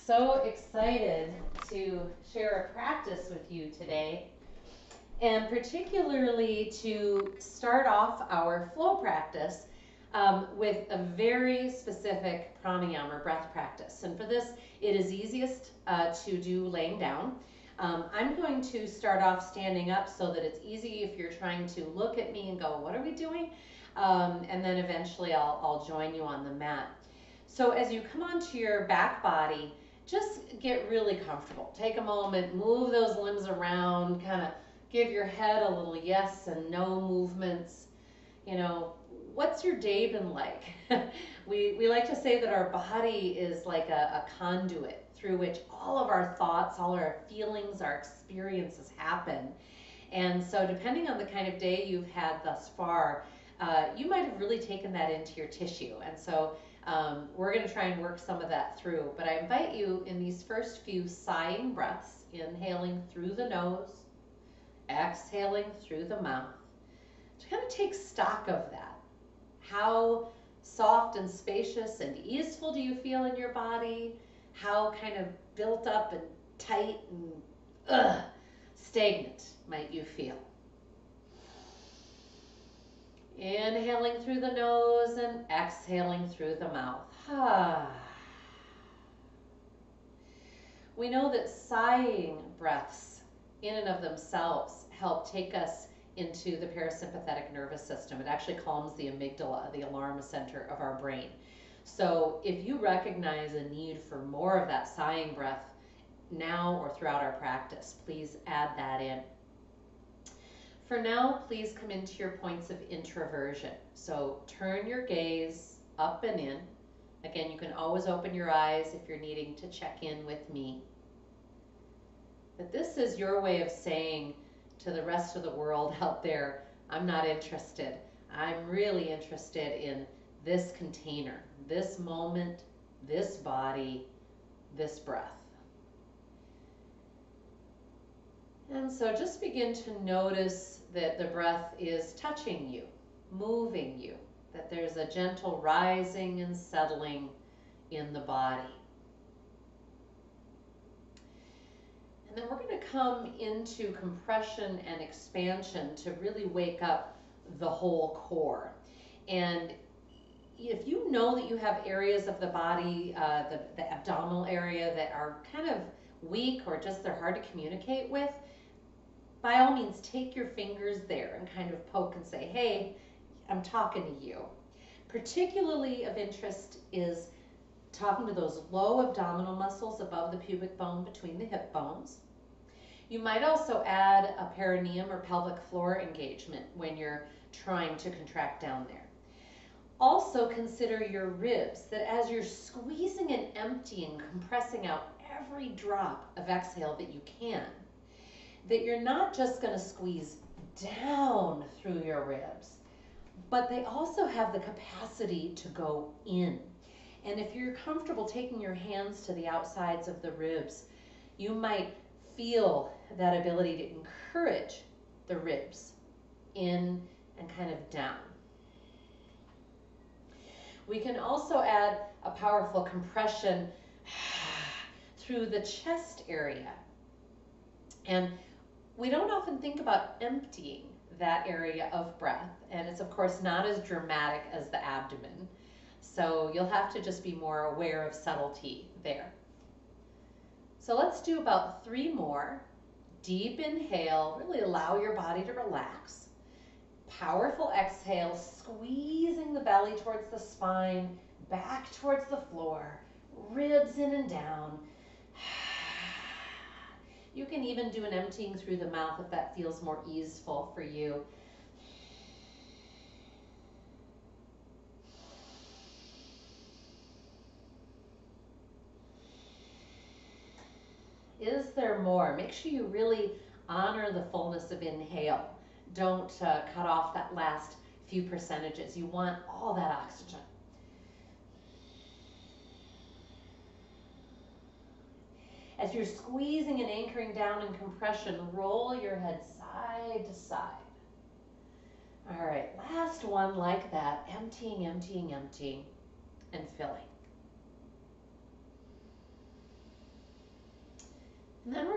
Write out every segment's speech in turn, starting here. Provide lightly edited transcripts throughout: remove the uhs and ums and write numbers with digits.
So excited to share a practice with you today, and particularly to start off our flow practice with a very specific pranayama or breath practice. And for this, it is easiest to do laying down. I'm going to start off standing up so that it's easy if you're trying to look at me and go, what are we doing? And then eventually I'll join you on the mat. So as you come onto your back body, just get really comfortable. Take a moment, move those limbs around, kind of give your head a little yes and no movements. You know, what's your day been like? we like to say that our body is like a conduit through which all of our thoughts, all our feelings, our experiences happen. And so depending on the kind of day you've had thus far, you might have really taken that into your tissue. And so we're going to try and work some of that through. But I invite you in these first few sighing breaths, inhaling through the nose, exhaling through the mouth, to kind of take stock of that. How soft and spacious and easeful do you feel in your body? How kind of built up and tight and stagnant might you feel? Inhaling through the nose and exhaling through the mouth. We know that sighing breaths in and of themselves help take us into the parasympathetic nervous system. It actually calms the amygdala, the alarm center of our brain. So if you recognize a need for more of that sighing breath now or throughout our practice, please add that in. For now, please come into your points of introversion. So turn your gaze up and in. Again, you can always open your eyes if you're needing to check in with me. But this is your way of saying to the rest of the world out there, I'm not interested. I'm really interested in this container, this moment, this body, this breath. And so just begin to notice that the breath is touching you, moving you, that there's a gentle rising and settling in the body. And then we're going to come into compression and expansion to really wake up the whole core. And if you know that you have areas of the body, the abdominal area that are kind of weak or just they're hard to communicate with, by all means, take your fingers there and kind of poke and say, hey, I'm talking to you. Particularly of interest is talking to those low abdominal muscles above the pubic bone between the hip bones. You might also add a perineum or pelvic floor engagement when you're trying to contract down there. Also consider your ribs, that as you're squeezing and emptying, compressing out every drop of exhale that you can, that you're not just going to squeeze down through your ribs, but they also have the capacity to go in. And if you're comfortable taking your hands to the outsides of the ribs, you might feel that ability to encourage the ribs in and kind of down. We can also add a powerful compression through the chest area. And we don't often think about emptying that area of breath, and it's of course not as dramatic as the abdomen. So you'll have to just be more aware of subtlety there. So let's do about 3 more. Deep inhale, really allow your body to relax. Powerful exhale, squeezing the belly towards the spine, back towards the floor, ribs in and down. You can even do an emptying through the mouth if that feels more easeful for you. Is there more? Make sure you really honor the fullness of inhale. Don't cut off that last few percentages. You want all that oxygen. As you're squeezing and anchoring down in compression, roll your head side to side. All right, last one like that. Emptying, emptying, emptying, and filling.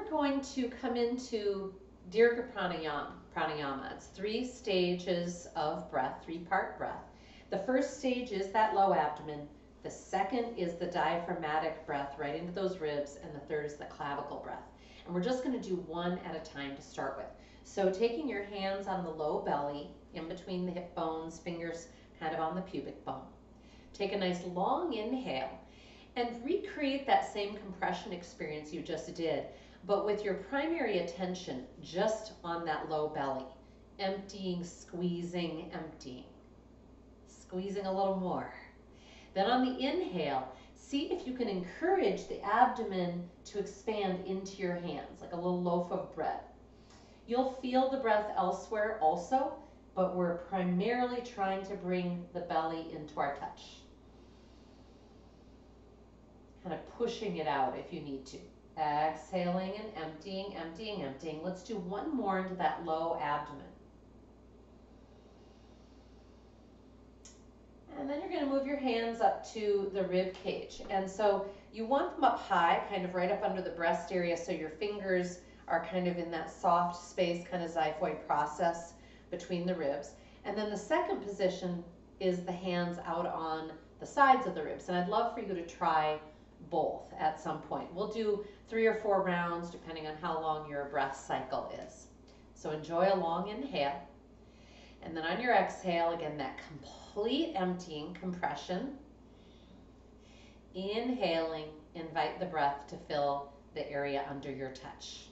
we're going to come into Dirga Pranayama. It's 3 stages of breath, 3-part breath. The first stage is that low abdomen. The second is the diaphragmatic breath right into those ribs, and the third is the clavicle breath. And we're just going to do one at a time to start with. So taking your hands on the low belly, in between the hip bones, fingers kind of on the pubic bone. Take a nice long inhale and recreate that same compression experience you just did, but with your primary attention just on that low belly. Emptying, squeezing, emptying. Squeezing a little more. Then on the inhale, see if you can encourage the abdomen to expand into your hands, like a little loaf of bread. You'll feel the breath elsewhere also, but we're primarily trying to bring the belly into our touch. Kind of pushing it out if you need to. Exhaling and emptying, emptying, emptying. Let's do one more into that low abdomen. And then you're going to move your hands up to the rib cage. And so you want them up high, kind of right up under the breast area, so your fingers are kind of in that soft space, kind of xiphoid process between the ribs. And then the second position is the hands out on the sides of the ribs. And I'd love for you to try both at some point. We'll do 3 or 4 rounds depending on how long your breath cycle is. So enjoy a long inhale. And then on your exhale, again, that complete emptying, compression. Inhaling, invite the breath to fill the area under your touch.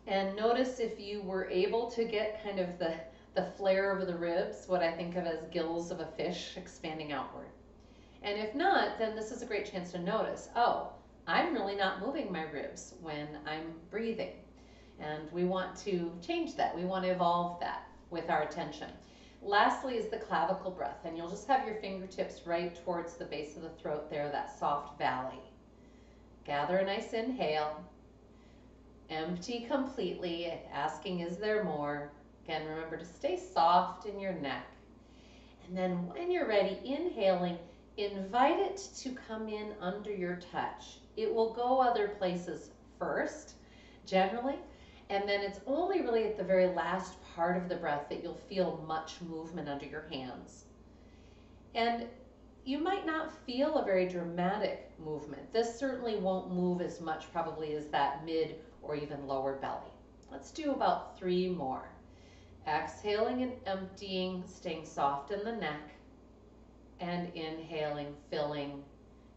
And notice if you were able to get kind of the flare of the ribs, what I think of as gills of a fish expanding outward. And if not, then this is a great chance to notice, oh, I'm really not moving my ribs when I'm breathing. And we want to change that. We want to evolve that with our attention. Lastly is the clavicle breath. And you'll just have your fingertips right towards the base of the throat there, that soft valley. Gather a nice inhale. Empty completely, asking, is there more? Again, remember to stay soft in your neck. And then when you're ready, inhaling, invite it to come in under your touch. It will go other places first, generally, and then it's only really at the very last part of the breath that you'll feel much movement under your hands. And you might not feel a very dramatic movement. This certainly won't move as much probably as that mid or even lower belly. Let's do about 3 more. Exhaling and emptying, staying soft in the neck, and inhaling, filling,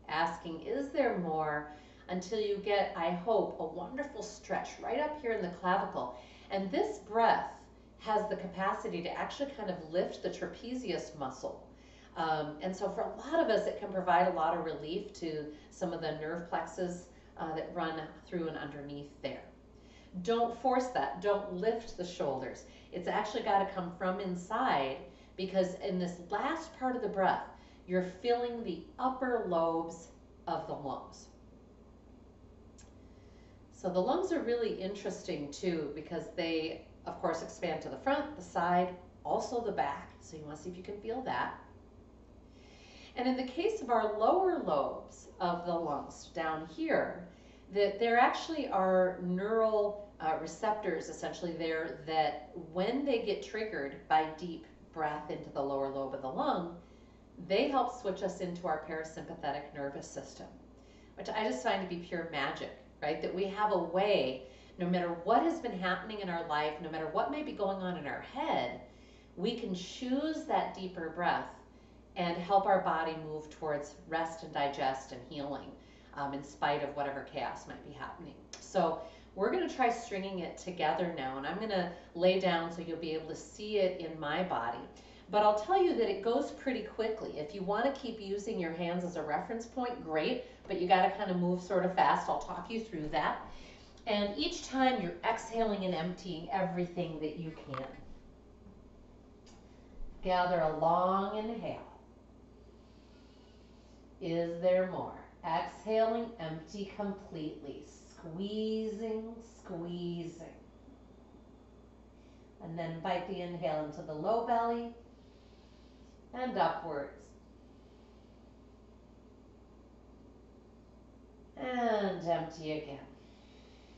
asking, is there more? Until you get, I hope, a wonderful stretch right up here in the clavicle. And this breath has the capacity to actually kind of lift the trapezius muscle. And so for a lot of us, it can provide a lot of relief to some of the nerve plexus that run through and underneath there. Don't force that. Don't lift the shoulders. It's actually got to come from inside, because in this last part of the breath, you're filling the upper lobes of the lungs. So the lungs are really interesting too, because they, of course, expand to the front, the side, also the back. So you want to see if you can feel that. And in the case of our lower lobes of the lungs down here, that there actually are neural receptors essentially there that when they get triggered by deep breath into the lower lobe of the lung, they help switch us into our parasympathetic nervous system, which I just find to be pure magic, right? That we have a way, no matter what has been happening in our life, no matter what may be going on in our head, we can choose that deeper breath and help our body move towards rest and digest and healing in spite of whatever chaos might be happening. So we're going to try stringing it together now, and I'm going to lay down so you'll be able to see it in my body. But I'll tell you that it goes pretty quickly. If you want to keep using your hands as a reference point, great, but you got to kind of move sort of fast. I'll talk you through that. And each time you're exhaling and emptying everything that you can. Gather a long inhale. Is there more? Exhaling, empty completely. Squeezing, squeezing. And then invite the inhale into the low belly and upwards. And empty again.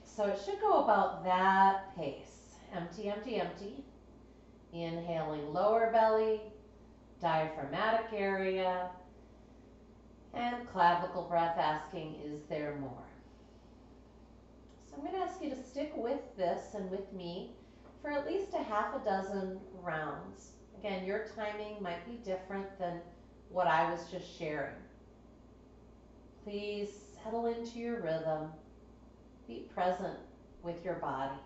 So it should go about that pace. Empty, empty, empty. Inhaling lower belly, diaphragmatic area, and clavicle breath asking, is there more? So I'm going to ask you to stick with this and with me for at least a half a dozen rounds. Again, your timing might be different than what I was just sharing. Please settle into your rhythm. Be present with your body.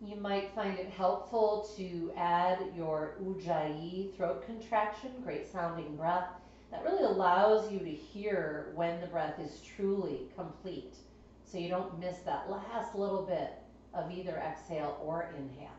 You might find it helpful to add your ujjayi throat contraction, great sounding breath. That really allows you to hear when the breath is truly complete, so you don't miss that last little bit of either exhale or inhale.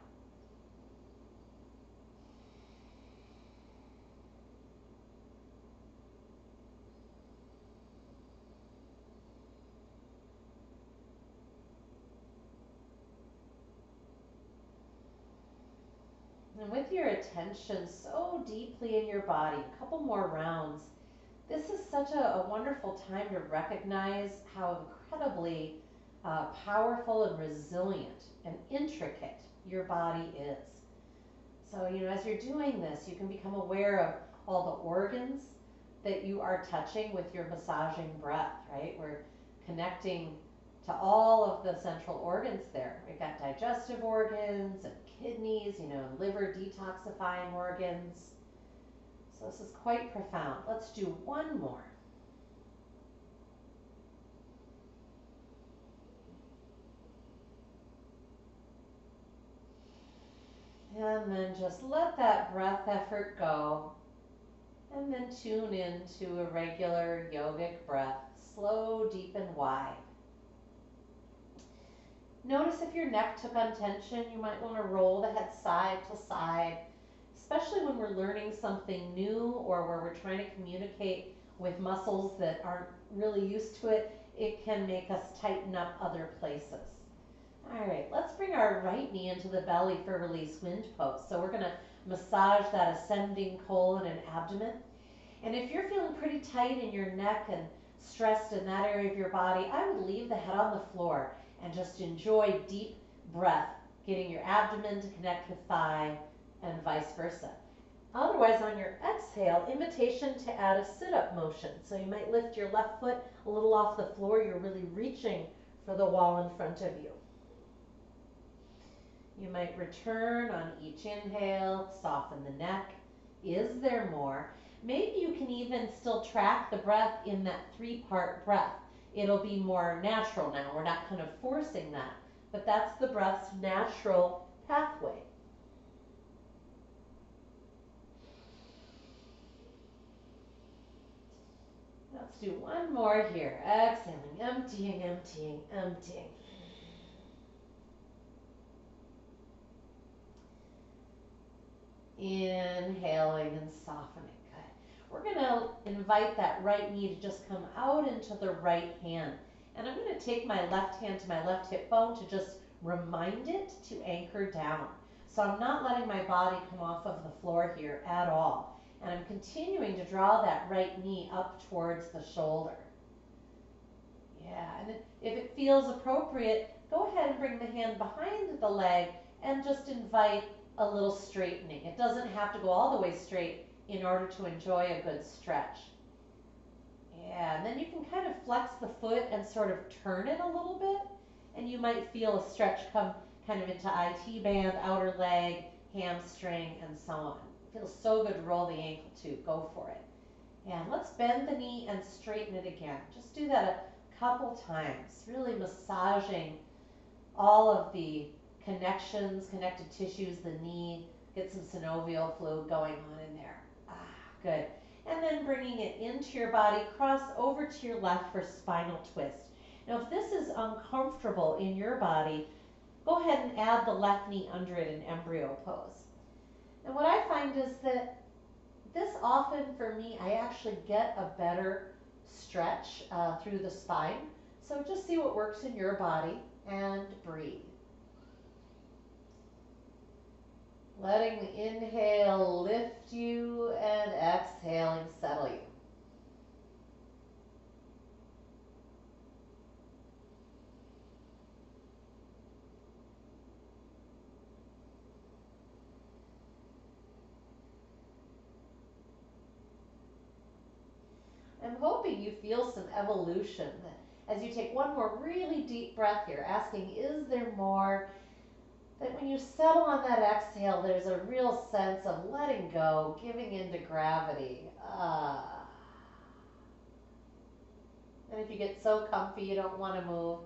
And with your attention so deeply in your body, a couple more rounds, this is such a wonderful time to recognize how incredibly powerful and resilient and intricate your body is. So, as you're doing this, you can become aware of all the organs that you are touching with your massaging breath, right? We're connecting to all of the central organs there. We've got digestive organs and kidneys, liver detoxifying organs. So this is quite profound. Let's do one more. And then just let that breath effort go. And then tune into a regular yogic breath, slow, deep, and wide. Notice if your neck took on tension, you might want to roll the head side to side, especially when we're learning something new or where we're trying to communicate with muscles that aren't really used to it. It can make us tighten up other places. All right, let's bring our right knee into the belly for release wind pose. So we're going to massage that ascending colon and abdomen. And if you're feeling pretty tight in your neck and stressed in that area of your body, I would leave the head on the floor and just enjoy deep breath, getting your abdomen to connect with thigh and vice versa. Otherwise, on your exhale, invitation to add a sit-up motion. So you might lift your left foot a little off the floor. You're really reaching for the wall in front of you. You might return on each inhale, soften the neck. Is there more? Maybe you can even still track the breath in that three-part breath. It'll be more natural now. We're not kind of forcing that, but that's the breath's natural pathway. Let's do one more here. Exhaling, emptying, emptying, emptying. Inhaling and softening. Good. We're going to invite that right knee to just come out into the right hand. And I'm going to take my left hand to my left hip bone to just remind it to anchor down. So I'm not letting my body come off of the floor here at all. And I'm continuing to draw that right knee up towards the shoulder. Yeah, and if it feels appropriate, go ahead and bring the hand behind the leg and just invite a little straightening. It doesn't have to go all the way straight in order to enjoy a good stretch. Yeah, and then you can kind of flex the foot and sort of turn it a little bit, and you might feel a stretch come kind of into IT band, outer leg, hamstring, and so on. It feels so good to roll the ankle too. Go for it. And let's bend the knee and straighten it again. Just do that a couple times, really massaging all of the connections, connected tissues, the knee, get some synovial fluid going on in there. Good. And then bringing it into your body, cross over to your left for spinal twist. Now, if this is uncomfortable in your body, go ahead and add the left knee under it in embryo pose. And what I find is that this often, for me, I actually get a better stretch through the spine. So just see what works in your body and breathe. Letting the inhale lift you and exhaling settle you. I'm hoping you feel some evolution as you take one more really deep breath here, asking, is there more? That when you settle on that exhale, there's a real sense of letting go, giving into gravity. And if you get so comfy you don't want to move,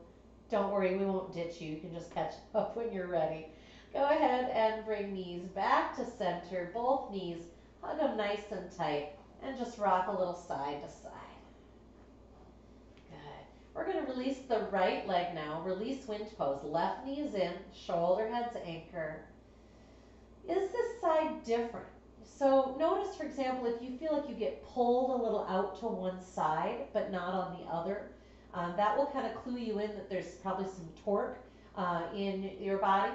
don't worry, we won't ditch you. You can just catch up when you're ready. Go ahead and bring knees back to center, both knees, hug them nice and tight, and just rock a little side to side. We're going to release the right leg now. Release wind pose. Left knee is in, shoulder heads anchor. Is this side different? So notice, for example, if you feel like you get pulled a little out to one side, but not on the other, that will kind of clue you in that there's probably some torque in your body.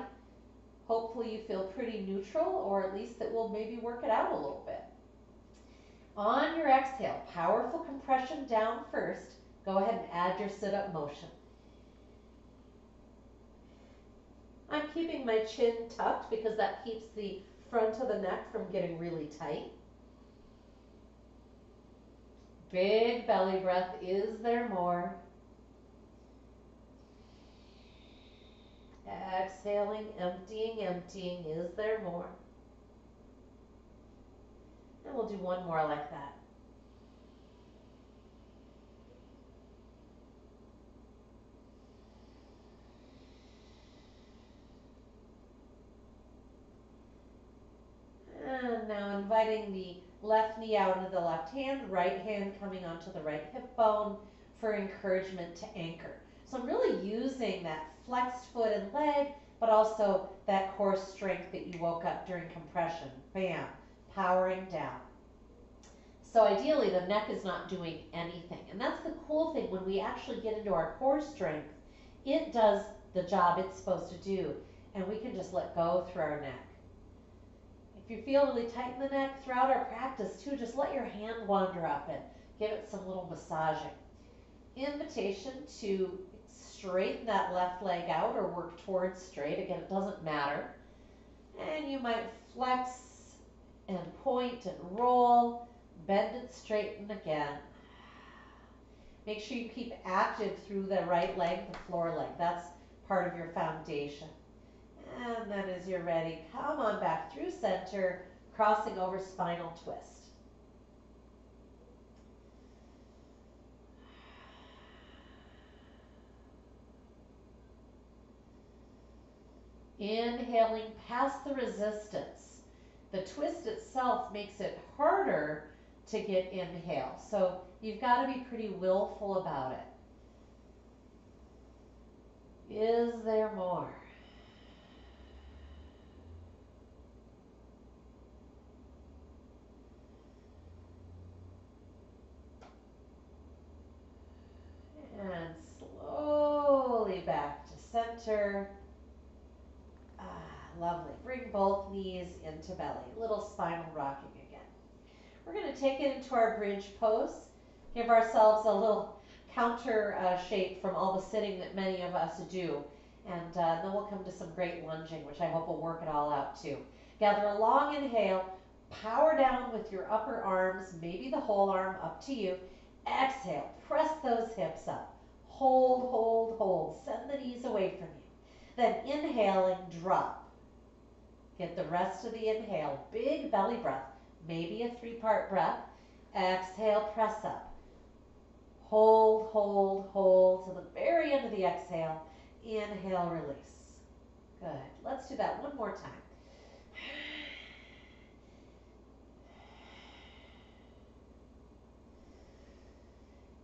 Hopefully you feel pretty neutral, or at least that will maybe work it out a little bit. On your exhale, powerful compression down first. Go ahead and add your sit-up motion. I'm keeping my chin tucked because that keeps the front of the neck from getting really tight. Big belly breath. Is there more? Exhaling, emptying, emptying. Is there more? And we'll do one more like that. And now inviting the left knee out into the left hand, right hand coming onto the right hip bone for encouragement to anchor. So I'm really using that flexed foot and leg, but also that core strength that you woke up during compression. Bam, powering down. So ideally the neck is not doing anything. And that's the cool thing, when we actually get into our core strength, it does the job it's supposed to do. And we can just let go through our neck. If you feel really tight in the neck throughout our practice too, just let your hand wander up and give it some little massaging. Invitation to straighten that left leg out or work towards straight. Again, it doesn't matter. And you might flex and point and roll, bend and straighten again. Make sure you keep active through the right leg, the floor leg. That's part of your foundation. And then as you're ready, come on back through center, crossing over spinal twist. Inhaling past the resistance. The twist itself makes it harder to get inhale. So you've got to be pretty willful about it. Is there more? And slowly back to center. Lovely. Bring both knees into belly. Little spinal rocking again. We're going to take it into our bridge pose. Give ourselves a little counter shape from all the sitting that many of us do. And then we'll come to some great lunging, which I hope will work it all out too. Gather a long inhale. Power down with your upper arms, maybe the whole arm, up to you. Exhale. Press those hips up. Hold, hold, hold. Send the knees away from you. Then inhaling, drop. Get the rest of the inhale. Big belly breath. Maybe a 3-part breath. Exhale, press up. Hold, hold, hold to the very end of the exhale. Inhale, release. Good. Let's do that one more time.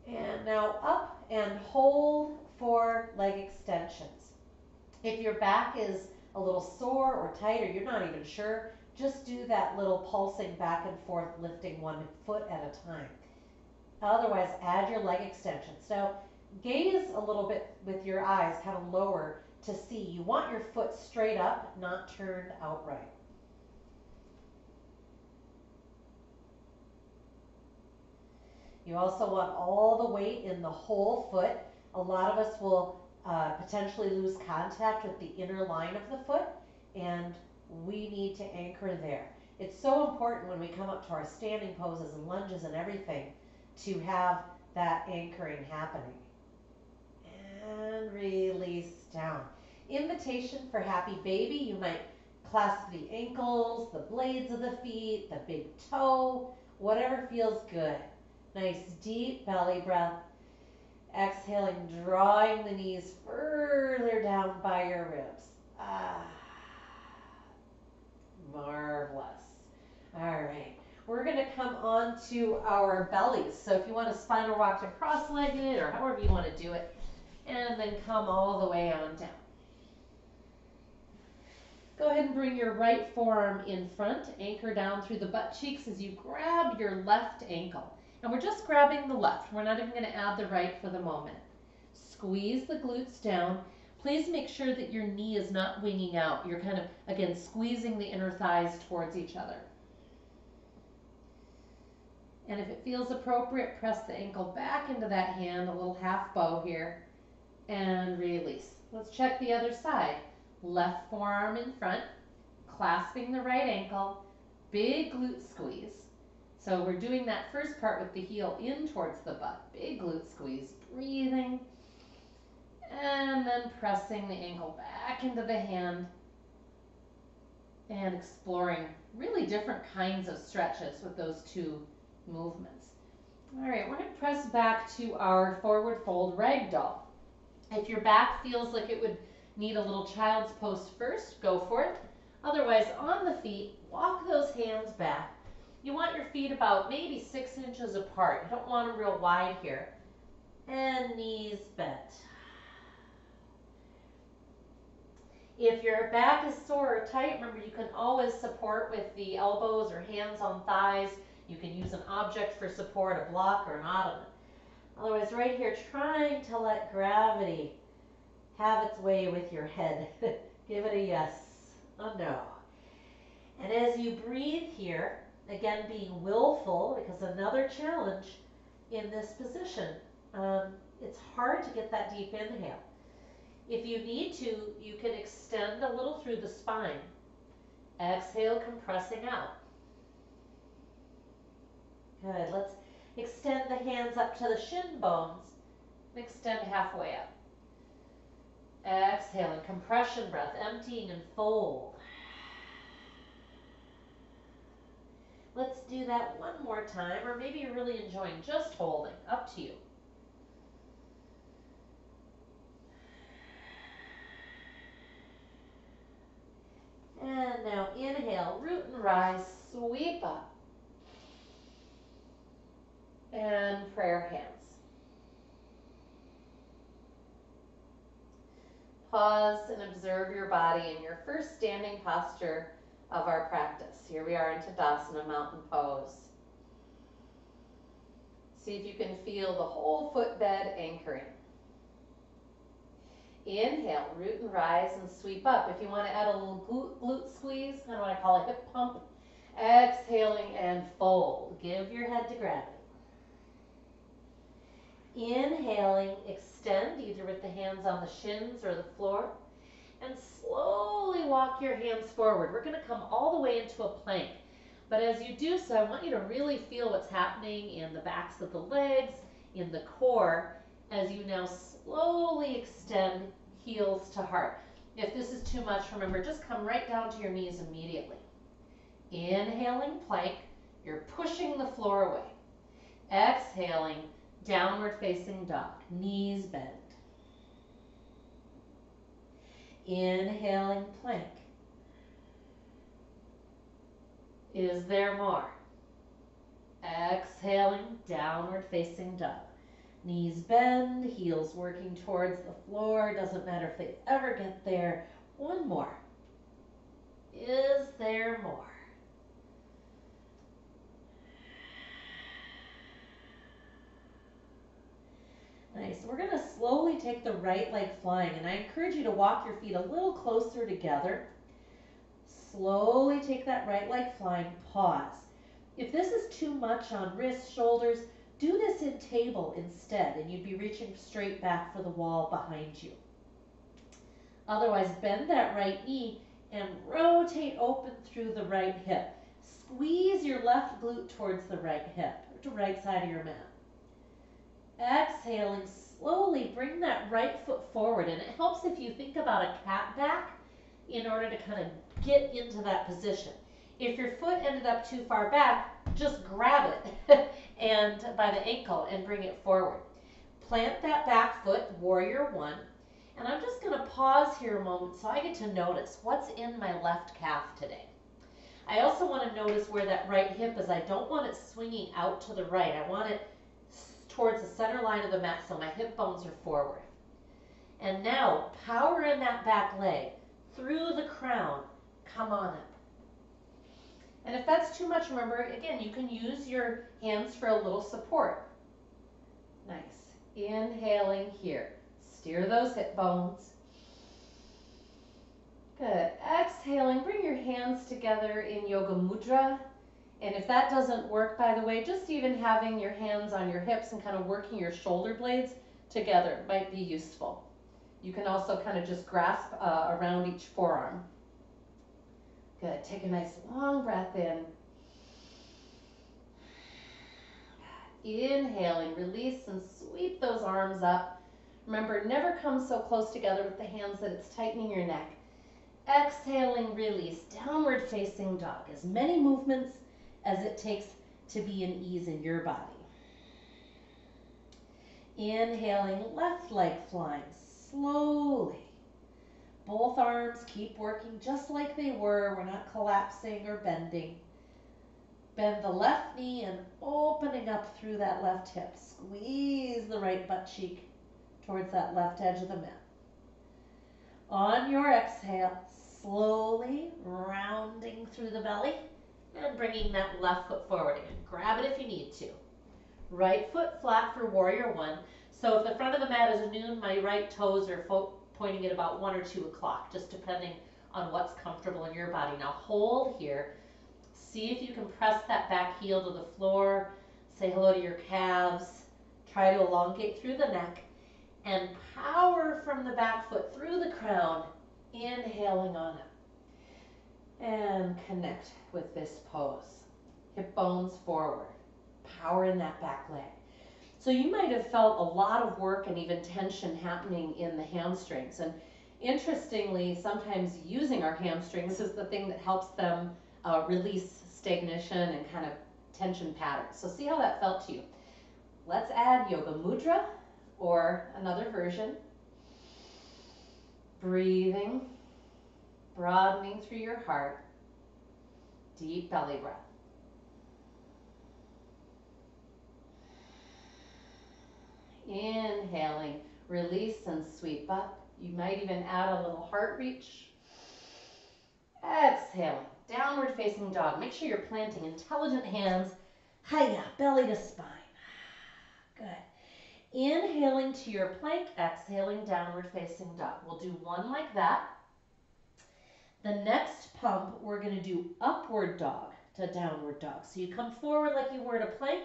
And now up and hold for leg extensions. If your back is a little sore or tight or you're not even sure, just do that little pulsing back and forth, lifting one foot at a time. Otherwise, add your leg extensions. Now, gaze a little bit with your eyes, kind of lower to see. You want your foot straight up, not turned outright. You also want all the weight in the whole foot. A lot of us will potentially lose contact with the inner line of the foot, and we need to anchor there. It's so important when we come up to our standing poses and lunges and everything to have that anchoring happening. And release down. Invitation for happy baby. You might clasp the ankles, the blades of the feet, the big toe, whatever feels good. Nice deep belly breath. Exhaling, drawing the knees further down by your ribs. Marvelous. All right. We're going to come on to our bellies. So if you want to spinal rock to cross-legged or however you want to do it, and then come all the way on down. Go ahead and bring your right forearm in front, anchor down through the butt cheeks as you grab your left ankle. And we're just grabbing the left. We're not even going to add the right for the moment. Squeeze the glutes down. Please make sure that your knee is not winging out. You're kind of, again, squeezing the inner thighs towards each other. And if it feels appropriate, press the ankle back into that hand, a little half bow here, and release. Let's check the other side. Left forearm in front, clasping the right ankle, big glute squeeze. So we're doing that first part with the heel in towards the butt. Big glute squeeze, breathing, and then pressing the ankle back into the hand and exploring really different kinds of stretches with those two movements. All right, we're going to press back to our forward fold ragdoll. If your back feels like it would need a little child's pose first, go for it. Otherwise, on the feet, walk those hands back. You want your feet about maybe 6 inches apart. You don't want them real wide here. And knees bent. If your back is sore or tight, remember you can always support with the elbows or hands on thighs. You can use an object for support, a block or an ottoman. Otherwise, right here, trying to let gravity have its way with your head. Give it a yes, a no. And as you breathe here, again, being willful, because another challenge in this position, it's hard to get that deep inhale. If you need to, you can extend a little through the spine. Exhale, compressing out. Good. Let's extend the hands up to the shin bones and extend halfway up. Exhaling, compression breath, emptying and fold. Let's do that one more time, or maybe you're really enjoying just holding. Up to you. And now inhale, root and rise, sweep up. And prayer hands. Pause and observe your body in your first standing posture of our practice. Here we are in Tadasana, mountain pose. See if you can feel the whole footbed anchoring. Inhale, root and rise and sweep up. If you want to add a little glute squeeze, kind of what I call a hip pump. Exhaling and fold. Give your head to gravity. Inhaling, extend either with the hands on the shins or the floor. And slowly walk your hands forward. We're going to come all the way into a plank. But as you do so, I want you to really feel what's happening in the backs of the legs, in the core, as you now slowly extend heels to heart. If this is too much, remember, just come right down to your knees immediately. Inhaling, plank. You're pushing the floor away. Exhaling, downward facing dog. Knees bent. Inhaling plank. Is there more? Exhaling, downward facing dog. Knees bend, heels working towards the floor. Doesn't matter if they ever get there. One more. Is there more? Nice. We're going to slowly take the right leg flying, and I encourage you to walk your feet a little closer together. Slowly take that right leg flying. Pause. If this is too much on wrists, shoulders, do this in table instead, and you'd be reaching straight back for the wall behind you. Otherwise, bend that right knee and rotate open through the right hip. Squeeze your left glute towards the right hip, or to right side of your mat. Exhaling, slowly bring that right foot forward, and it helps if you think about a cat back in order to kind of get into that position. If your foot ended up too far back, just grab it and by the ankle and bring it forward. Plant that back foot, warrior one, and I'm just going to pause here a moment so I get to notice what's in my left calf today. I also want to notice where that right hip is. I don't want it swinging out to the right. I want it towards the center line of the mat so my hip bones are forward. And now, power in that back leg. Through the crown, come on up. And if that's too much, remember, again, you can use your hands for a little support. Nice. Inhaling here. Steer those hip bones. Good. Exhaling, bring your hands together in yoga mudra. And if that doesn't work, by the way, just even having your hands on your hips and kind of working your shoulder blades together might be useful. You can also kind of just grasp around each forearm. Good. Take a nice long breath in. Inhaling, release, and sweep those arms up. Remember, never come so close together with the hands that it's tightening your neck. Exhaling, release, downward facing dog. As many movements as it takes to be an ease in your body. Inhaling, left leg flying slowly. Both arms keep working just like they were. We're not collapsing or bending. Bend the left knee and opening up through that left hip. Squeeze the right butt cheek towards that left edge of the mat. On your exhale, slowly rounding through the belly and bringing that left foot forward again. Grab it if you need to. Right foot flat for warrior one. So if the front of the mat is noon, my right toes are pointing at about 1 or 2 o'clock, just depending on what's comfortable in your body. Now hold here. See if you can press that back heel to the floor. Say hello to your calves. Try to elongate through the neck. And power from the back foot through the crown. Inhaling on up. And connect with this pose. Hip bones forward. Power in that back leg. So you might have felt a lot of work and even tension happening in the hamstrings. And interestingly, sometimes using our hamstrings is the thing that helps them release stagnation and kind of tension patterns. So see how that felt to you. Let's add yoga mudra or another version. Breathing, broadening through your heart. Deep belly breath. Inhaling, release and sweep up. You might even add a little heart reach. Exhaling, downward facing dog. Make sure you're planting intelligent hands. Hiya, belly to spine. Good. Inhaling to your plank, exhaling, downward facing dog. We'll do one like that. The next pump, we're going to do upward dog to downward dog. So you come forward like you were to plank,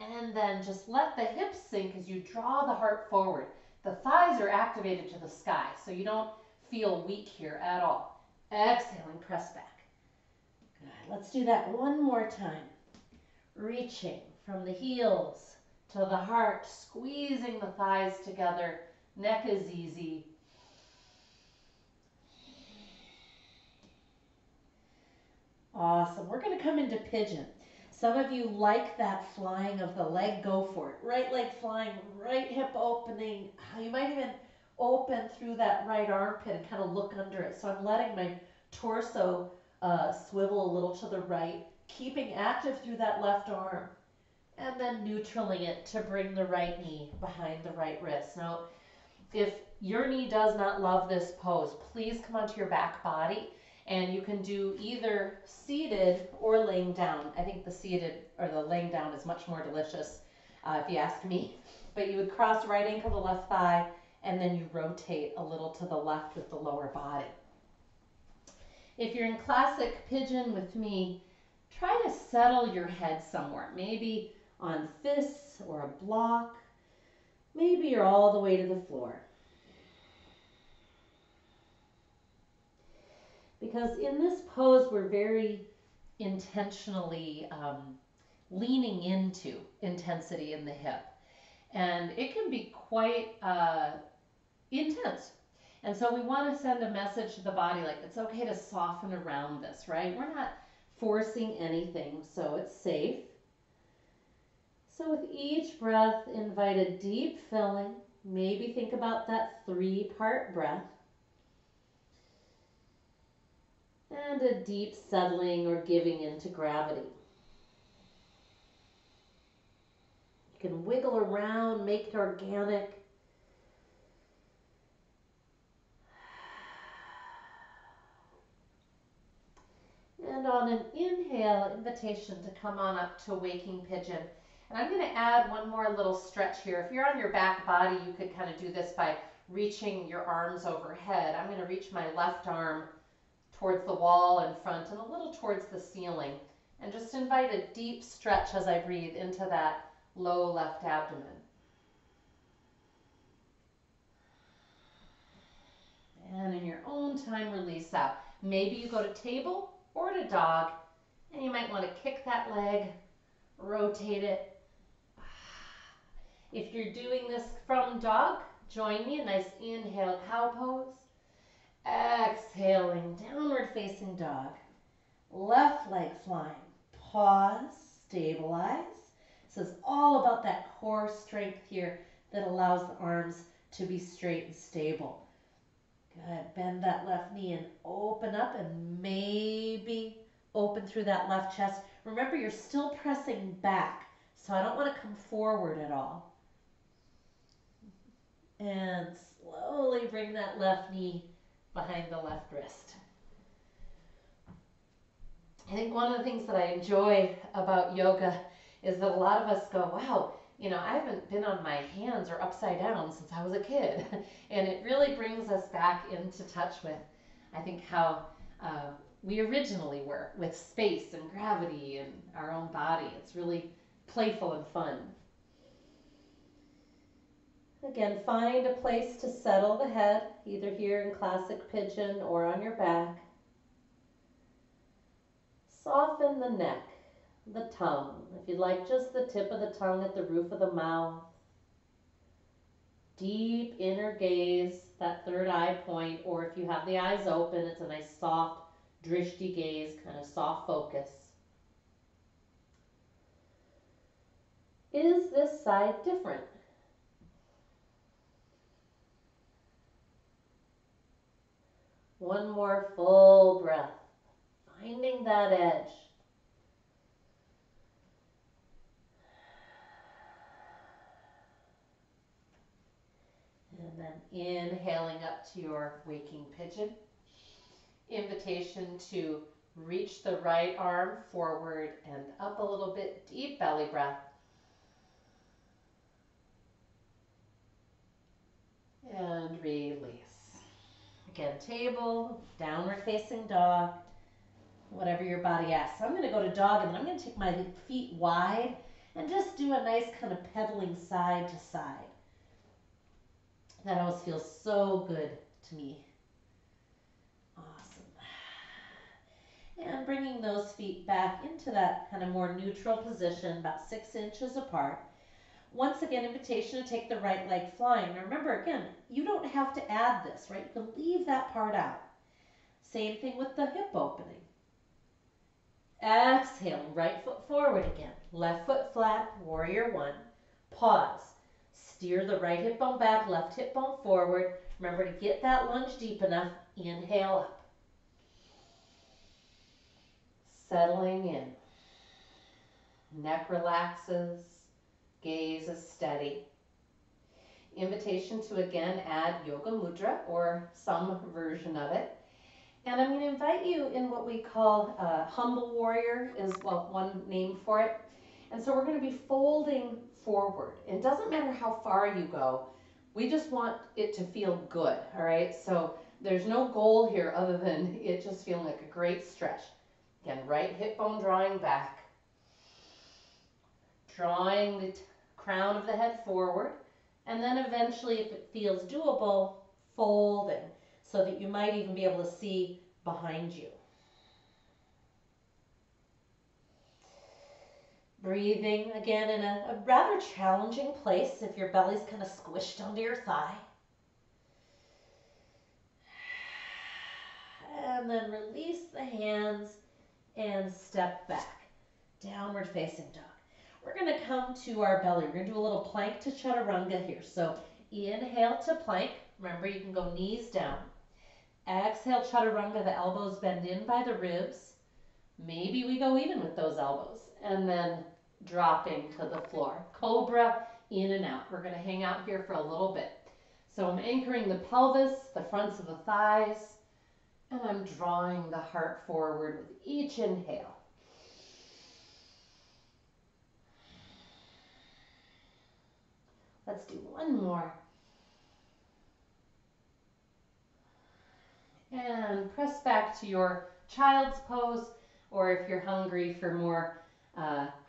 and then just let the hips sink as you draw the heart forward. The thighs are activated to the sky, so you don't feel weak here at all. Exhaling, press back. Good. Let's do that one more time. Reaching from the heels to the heart, squeezing the thighs together. Neck is easy. Awesome. We're going to come into pigeon. Some of you like that flying of the leg. Go for it. Right leg flying, right hip opening. You might even open through that right armpit and kind of look under it. So I'm letting my torso swivel a little to the right, keeping active through that left arm, and then neutraling it to bring the right knee behind the right wrist. Now, if your knee does not love this pose, please come onto your back body, and you can do either seated or laying down. I think the seated or the laying down is much more delicious, if you ask me. But you would cross right ankle to left thigh, and then you rotate a little to the left with the lower body. If you're in classic pigeon with me, try to settle your head somewhere, maybe on fists or a block. Maybe you're all the way to the floor. Because in this pose, we're very intentionally leaning into intensity in the hip. And it can be quite intense. And so we want to send a message to the body like it's okay to soften around this, right? We're not forcing anything, so it's safe. So with each breath, invite a deep filling. Maybe think about that 3-part breath. And a deep settling or giving into gravity. You can wiggle around, make it organic. And on an inhale, invitation to come on up to waking pigeon. And I'm going to add one more little stretch here. If you're on your back body, you could kind of do this by reaching your arms overhead. I'm going to reach my left arm towards the wall in front and a little towards the ceiling. And just invite a deep stretch as I breathe into that low left abdomen. And in your own time, release out. Maybe you go to table or to dog, and you might want to kick that leg, rotate it. If you're doing this from dog, join me. A nice inhale, cow pose. Exhaling, downward facing dog. Left leg flying. Pause, stabilize. This is all about that core strength here that allows the arms to be straight and stable. Good. Bend that left knee and open up, and maybe open through that left chest. Remember, you're still pressing back, so I don't want to come forward at all. And slowly bring that left knee behind the left wrist. I think one of the things that I enjoy about yoga is that a lot of us go, wow, you know, I haven't been on my hands or upside down since I was a kid. And it really brings us back into touch with, I think, how we originally were with space and gravity and our own body. It's really playful and fun. Again, find a place to settle the head, either here in classic pigeon or on your back. Soften the neck, the tongue. If you'd like, just the tip of the tongue at the roof of the mouth. Deep inner gaze, that third eye point, or if you have the eyes open, it's a nice soft drishti gaze, kind of soft focus. Is this side different? One more full breath, finding that edge. And then inhaling up to your waking pigeon. Invitation to reach the right arm forward and up a little bit, deep belly breath. And release. Again, table, downward facing dog, whatever your body asks. So I'm going to go to dog, and then I'm going to take my feet wide and just do a nice kind of pedaling side to side. That always feels so good to me. Awesome. And bringing those feet back into that kind of more neutral position, about 6 inches apart. Once again, invitation to take the right leg flying. Now remember, again, you don't have to add this, right? You can leave that part out. Same thing with the hip opening. Exhaling, right foot forward again. Left foot flat, warrior one. Pause. Steer the right hip bone back, left hip bone forward. Remember to get that lunge deep enough. Inhale up. Settling in. Neck relaxes, gaze is steady. Invitation to again add yoga mudra or some version of it. And I'm going to invite you in what we call humble warrior is one name for it. And so we're going to be folding forward. It doesn't matter how far you go. We just want it to feel good, all right? So there's no goal here other than it just feeling like a great stretch. Again, right hip bone drawing back. Drawing the crown of the head forward. And then eventually, if it feels doable, folding so that you might even be able to see behind you. Breathing again in a rather challenging place if your belly's kind of squished under your thigh. And then release the hands and step back. Downward facing dog. We're going to come to our belly. We're going to do a little plank to chaturanga here. So inhale to plank. Remember, you can go knees down. Exhale, chaturanga, the elbows bend in by the ribs. Maybe we go even with those elbows. And then dropping to the floor. Cobra, in and out. We're going to hang out here for a little bit. So I'm anchoring the pelvis, the fronts of the thighs, and I'm drawing the heart forward with each inhale. Let's do one more. And press back to your child's pose, or if you're hungry for more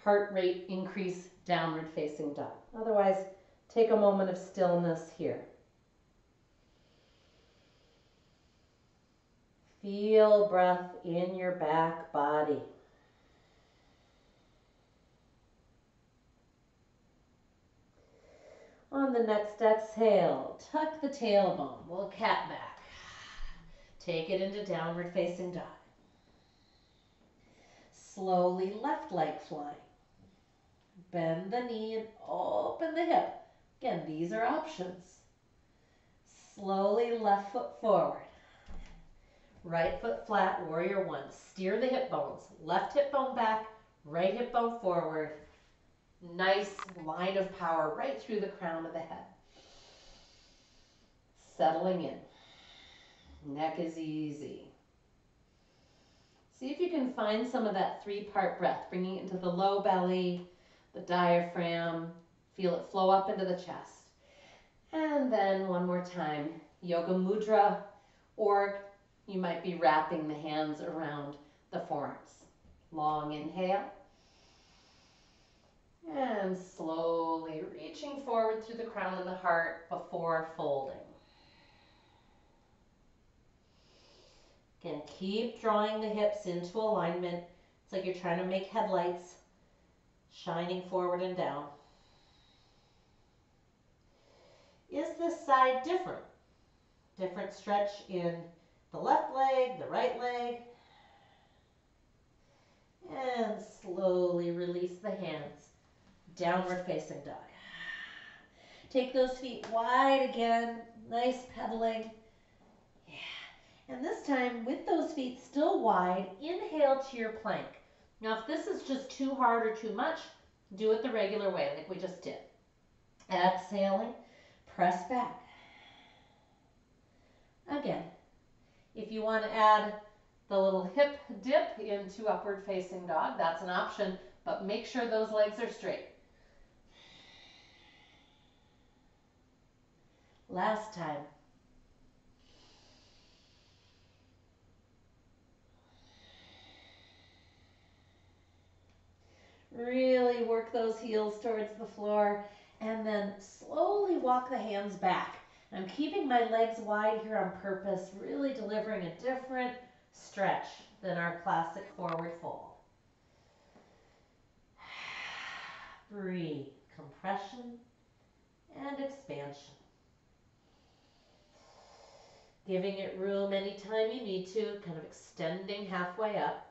heart rate increase, downward facing dog. Otherwise, take a moment of stillness here. Feel breath in your back body. On the next exhale, tuck the tailbone. We'll cat back. Take it into downward facing dog. Slowly left leg flying. Bend the knee and open the hip. Again, these are options. Slowly left foot forward. Right foot flat, warrior one. Steer the hip bones. Left hip bone back, right hip bone forward. Nice line of power right through the crown of the head. Settling in. Neck is easy. See if you can find some of that three-part breath, bringing it into the low belly, the diaphragm. Feel it flow up into the chest. And then one more time, yoga mudra, or you might be wrapping the hands around the forearms. Long inhale. And slowly reaching forward through the crown and the heart before folding. Again, keep drawing the hips into alignment. It's like you're trying to make headlights shining forward and down. Is this side different? Different stretch in the left leg, the right leg. And slowly release the hands. Downward facing dog. Take those feet wide again. Nice pedaling. Yeah. And this time, with those feet still wide, inhale to your plank. Now, if this is just too hard or too much, do it the regular way, like we just did. Exhaling, press back. Again, if you want to add the little hip dip into upward facing dog, that's an option, but make sure those legs are straight. Last time. Really work those heels towards the floor and then slowly walk the hands back. I'm keeping my legs wide here on purpose, really delivering a different stretch than our classic forward fold. Breathe, compression and expansion. Giving it room anytime you need to, kind of extending halfway up.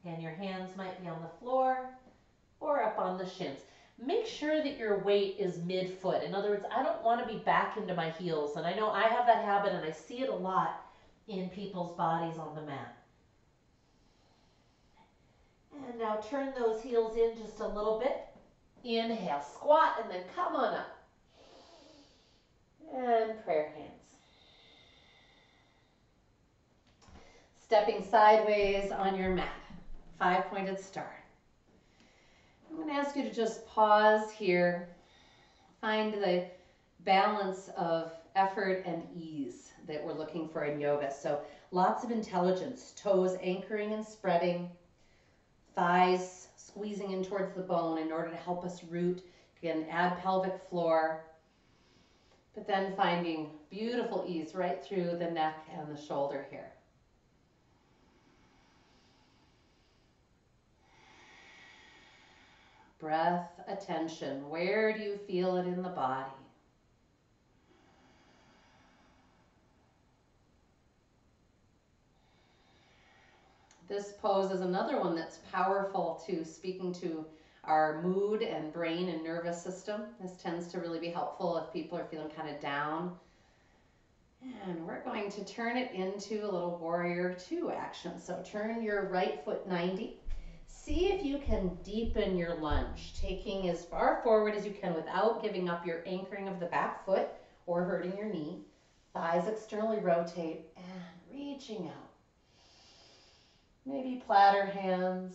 And your hands might be on the floor or up on the shins. make sure that your weight is mid-foot. In other words, I don't want to be back into my heels. And I know I have that habit and I see it a lot in people's bodies on the mat. And now turn those heels in just a little bit. Inhale, squat, and then come on up. And prayer hands. Stepping sideways on your mat. 5-pointed star. I'm going to ask you to just pause here. Find the balance of effort and ease that we're looking for in yoga. So lots of intelligence. Toes anchoring and spreading. Thighs squeezing in towards the bone in order to help us root. Again, add pelvic floor. But then finding beautiful ease right through the neck and the shoulder here. Breath, attention. Where do you feel it in the body? This pose is another one that's powerful to speaking to our mood and brain and nervous system. This tends to really be helpful if people are feeling kind of down. And we're going to turn it into a little warrior 2 action. So turn your right foot 90. See if you can deepen your lunge, taking as far forward as you can without giving up your anchoring of the back foot or hurting your knee. Thighs externally rotate and reaching out. Maybe platter hands,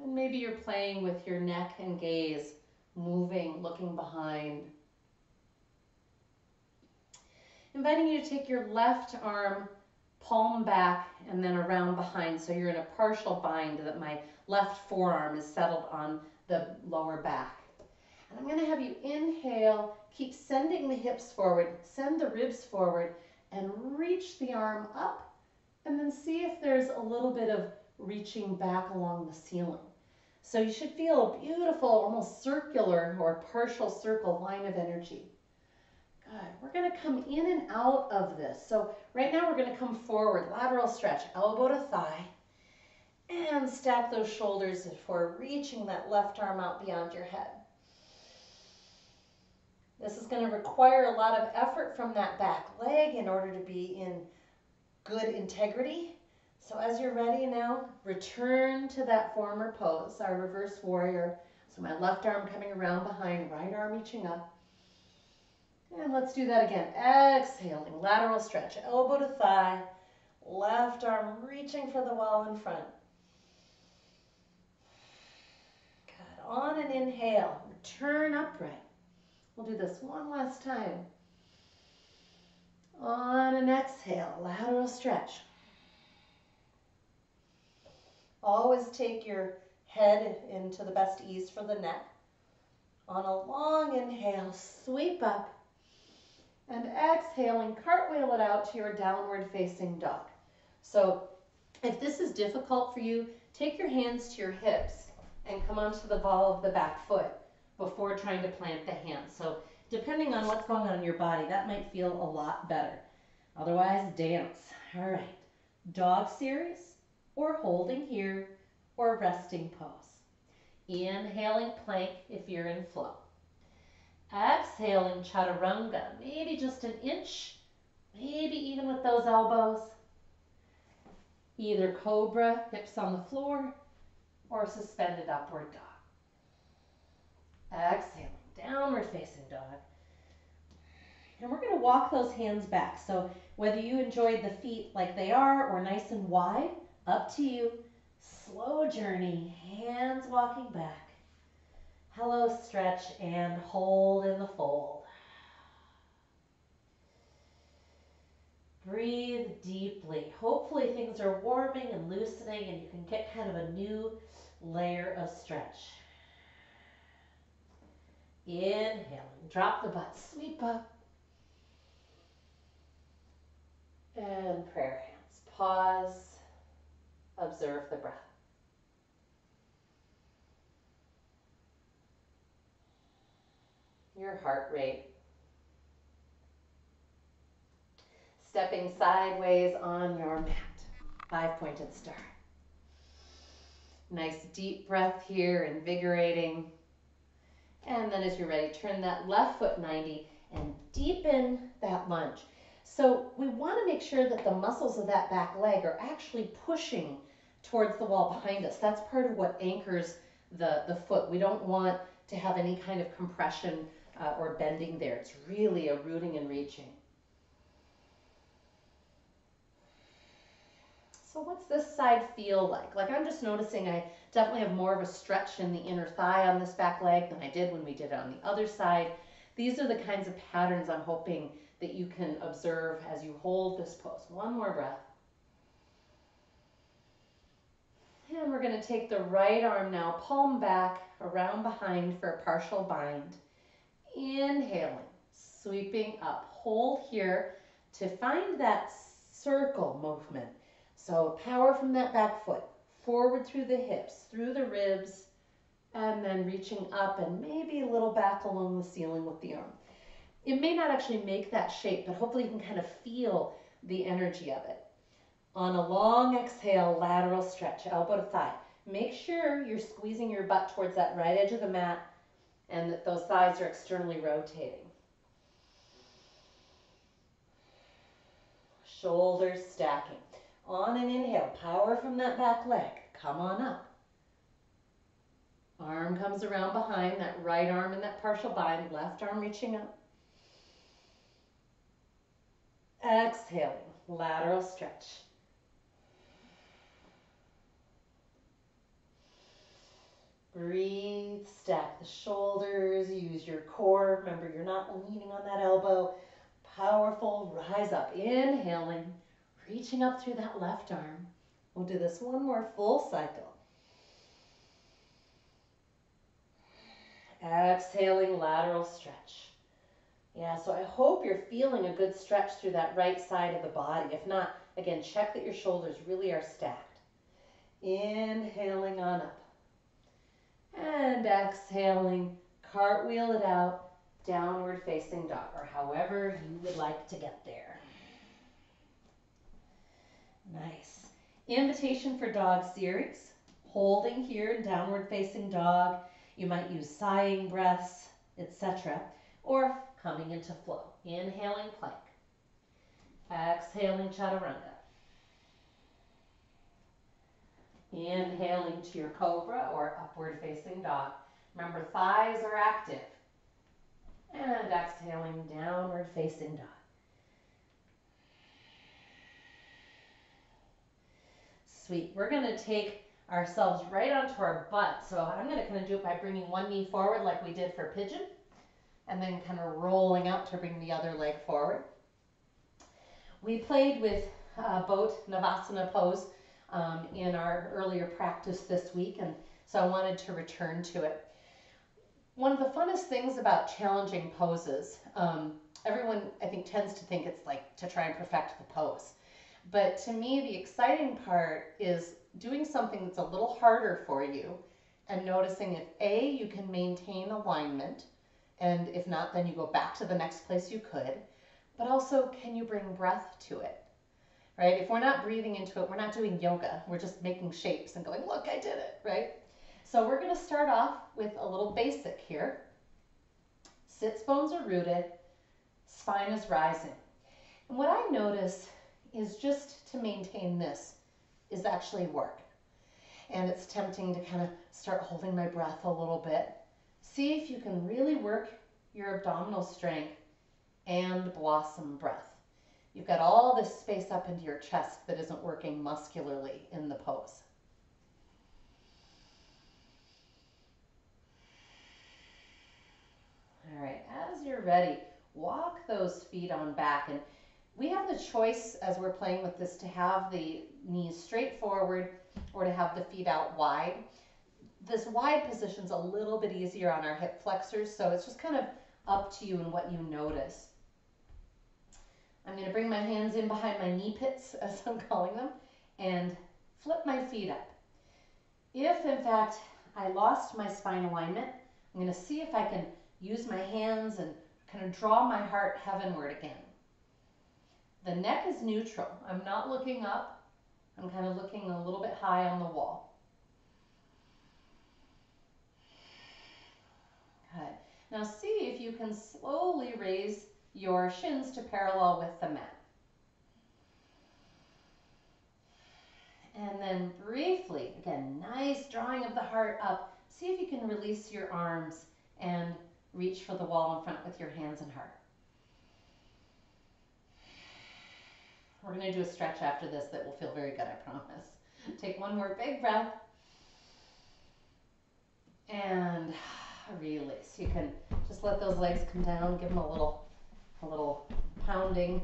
and maybe you're playing with your neck and gaze, moving, looking behind. Inviting you to take your left arm, palm back, and then around behind, so you're in a partial bind that my left forearm is settled on the lower back. And I'm going to have you inhale, keep sending the hips forward, send the ribs forward, and reach the arm up, and then see if there's a little bit of reaching back along the ceiling. So you should feel a beautiful, almost circular or partial circle line of energy. Good. We're going to come in and out of this. So right now we're going to come forward, lateral stretch, elbow to thigh, and stack those shoulders for reaching that left arm out beyond your head. This is going to require a lot of effort from that back leg in order to be in good integrity. So as you're ready now, return to that former pose, our reverse warrior. So my left arm coming around behind, right arm reaching up. And let's do that again. Exhaling, lateral stretch, elbow to thigh, left arm reaching for the wall in front. Good. On an inhale, turn upright. We'll do this one last time. On an exhale, lateral stretch. Always take your head into the best ease for the neck. On a long inhale, sweep up. And exhaling, cartwheel it out to your downward facing dog. So if this is difficult for you, take your hands to your hips and come onto the ball of the back foot before trying to plant the hands. So depending on what's going on in your body, that might feel a lot better. Otherwise, dance. All right. Dog series, or holding here, or resting pose. Inhaling plank if you're in flow. Exhaling chaturanga, maybe just an inch, maybe even with those elbows. Either cobra, hips on the floor, or suspended upward dog. Exhaling, downward facing dog. And we're going to walk those hands back. So whether you enjoyed the feet like they are or nice and wide, up to you. Slow journey, hands walking back. Hello, stretch, and hold in the fold. Breathe deeply. Hopefully things are warming and loosening and you can get kind of a new layer of stretch. Inhaling, drop the butt, sweep up. And prayer hands. Pause, observe the breath. Your heart rate. Stepping sideways on your mat. 5-pointed star. Nice deep breath here, invigorating. And then as you're ready, turn that left foot 90 and deepen that lunge. So we want to make sure that the muscles of that back leg are actually pushing towards the wall behind us. That's part of what anchors the foot. We don't want to have any kind of compression or bending there. It's really a rooting and reaching. So what's this side feel like? Like I'm just noticing I definitely have more of a stretch in the inner thigh on this back leg than I did when we did it on the other side. These are the kinds of patterns I'm hoping that you can observe as you hold this pose. One more breath. And we're going to take the right arm now, palm back, around behind for a partial bind. Inhaling, sweeping up. Hold here to find that circle movement. So power from that back foot, forward through the hips, through the ribs, and then reaching up and maybe a little back along the ceiling with the arm. It may not actually make that shape, but hopefully you can kind of feel the energy of it. On a long exhale, lateral stretch, elbow to thigh. Make sure you're squeezing your butt towards that right edge of the mat and that those thighs are externally rotating. Shoulders stacking. On an inhale, power from that back leg. Come on up. Arm comes around behind, that right arm in that partial bind, left arm reaching up. Exhaling, lateral stretch. Breathe, stack the shoulders, use your core. Remember, you're not leaning on that elbow. Powerful, rise up, inhaling, reaching up through that left arm. We'll do this one more full cycle. Exhaling, lateral stretch. Yeah, so I hope you're feeling a good stretch through that right side of the body. If not, again, check that your shoulders really are stacked. Inhaling on up. And exhaling, cartwheel it out, downward facing dog, or however you would like to get there. Nice. Invitation for dog series. Holding here in downward facing dog. You might use sighing breaths, etc. Or coming into flow. Inhaling plank. Exhaling chaturanga. Inhaling to your cobra or upward facing dog. Remember, thighs are active. And exhaling, downward facing dog. Sweet. We're going to take ourselves right onto our butt. So I'm going to kind of do it by bringing one knee forward like we did for pigeon. And then kind of rolling up to bring the other leg forward. We played with boat Navasana pose in our earlier practice this week, and so I wanted to return to it. One of the funnest things about challenging poses, everyone I think tends to think it's like to try and perfect the pose. But to me, the exciting part is doing something that's a little harder for you and noticing if A, you can maintain alignment, and if not, then you go back to the next place you could, but also can you bring breath to it? Right? If we're not breathing into it, we're not doing yoga. We're just making shapes and going, look, I did it, right? So we're going to start off with a little basic here. Sits bones are rooted, spine is rising. And what I notice is just to maintain this is actually work. And it's tempting to kind of start holding my breath a little bit. See if you can really work your abdominal strength and blossom breath. You've got all this space up into your chest that isn't working muscularly in the pose. All right, as you're ready, walk those feet on back. And we have the choice as we're playing with this to have the knees straight forward or to have the feet out wide. This wide position's a little bit easier on our hip flexors, so it's just kind of up to you and what you notice. I'm going to bring my hands in behind my knee pits, as I'm calling them, and flip my feet up. If, in fact, I lost my spine alignment, I'm going to see if I can use my hands and kind of draw my heart heavenward again. The neck is neutral. I'm not looking up. I'm kind of looking a little bit high on the wall. Good. Now see if you can slowly raise your shins to parallel with the mat. And then briefly, again, nice drawing of the heart up. See if you can release your arms and reach for the wall in front with your hands and heart. We're going to do a stretch after this that will feel very good, I promise. Take one more big breath. And release. You can just let those legs come down, give them a little pounding.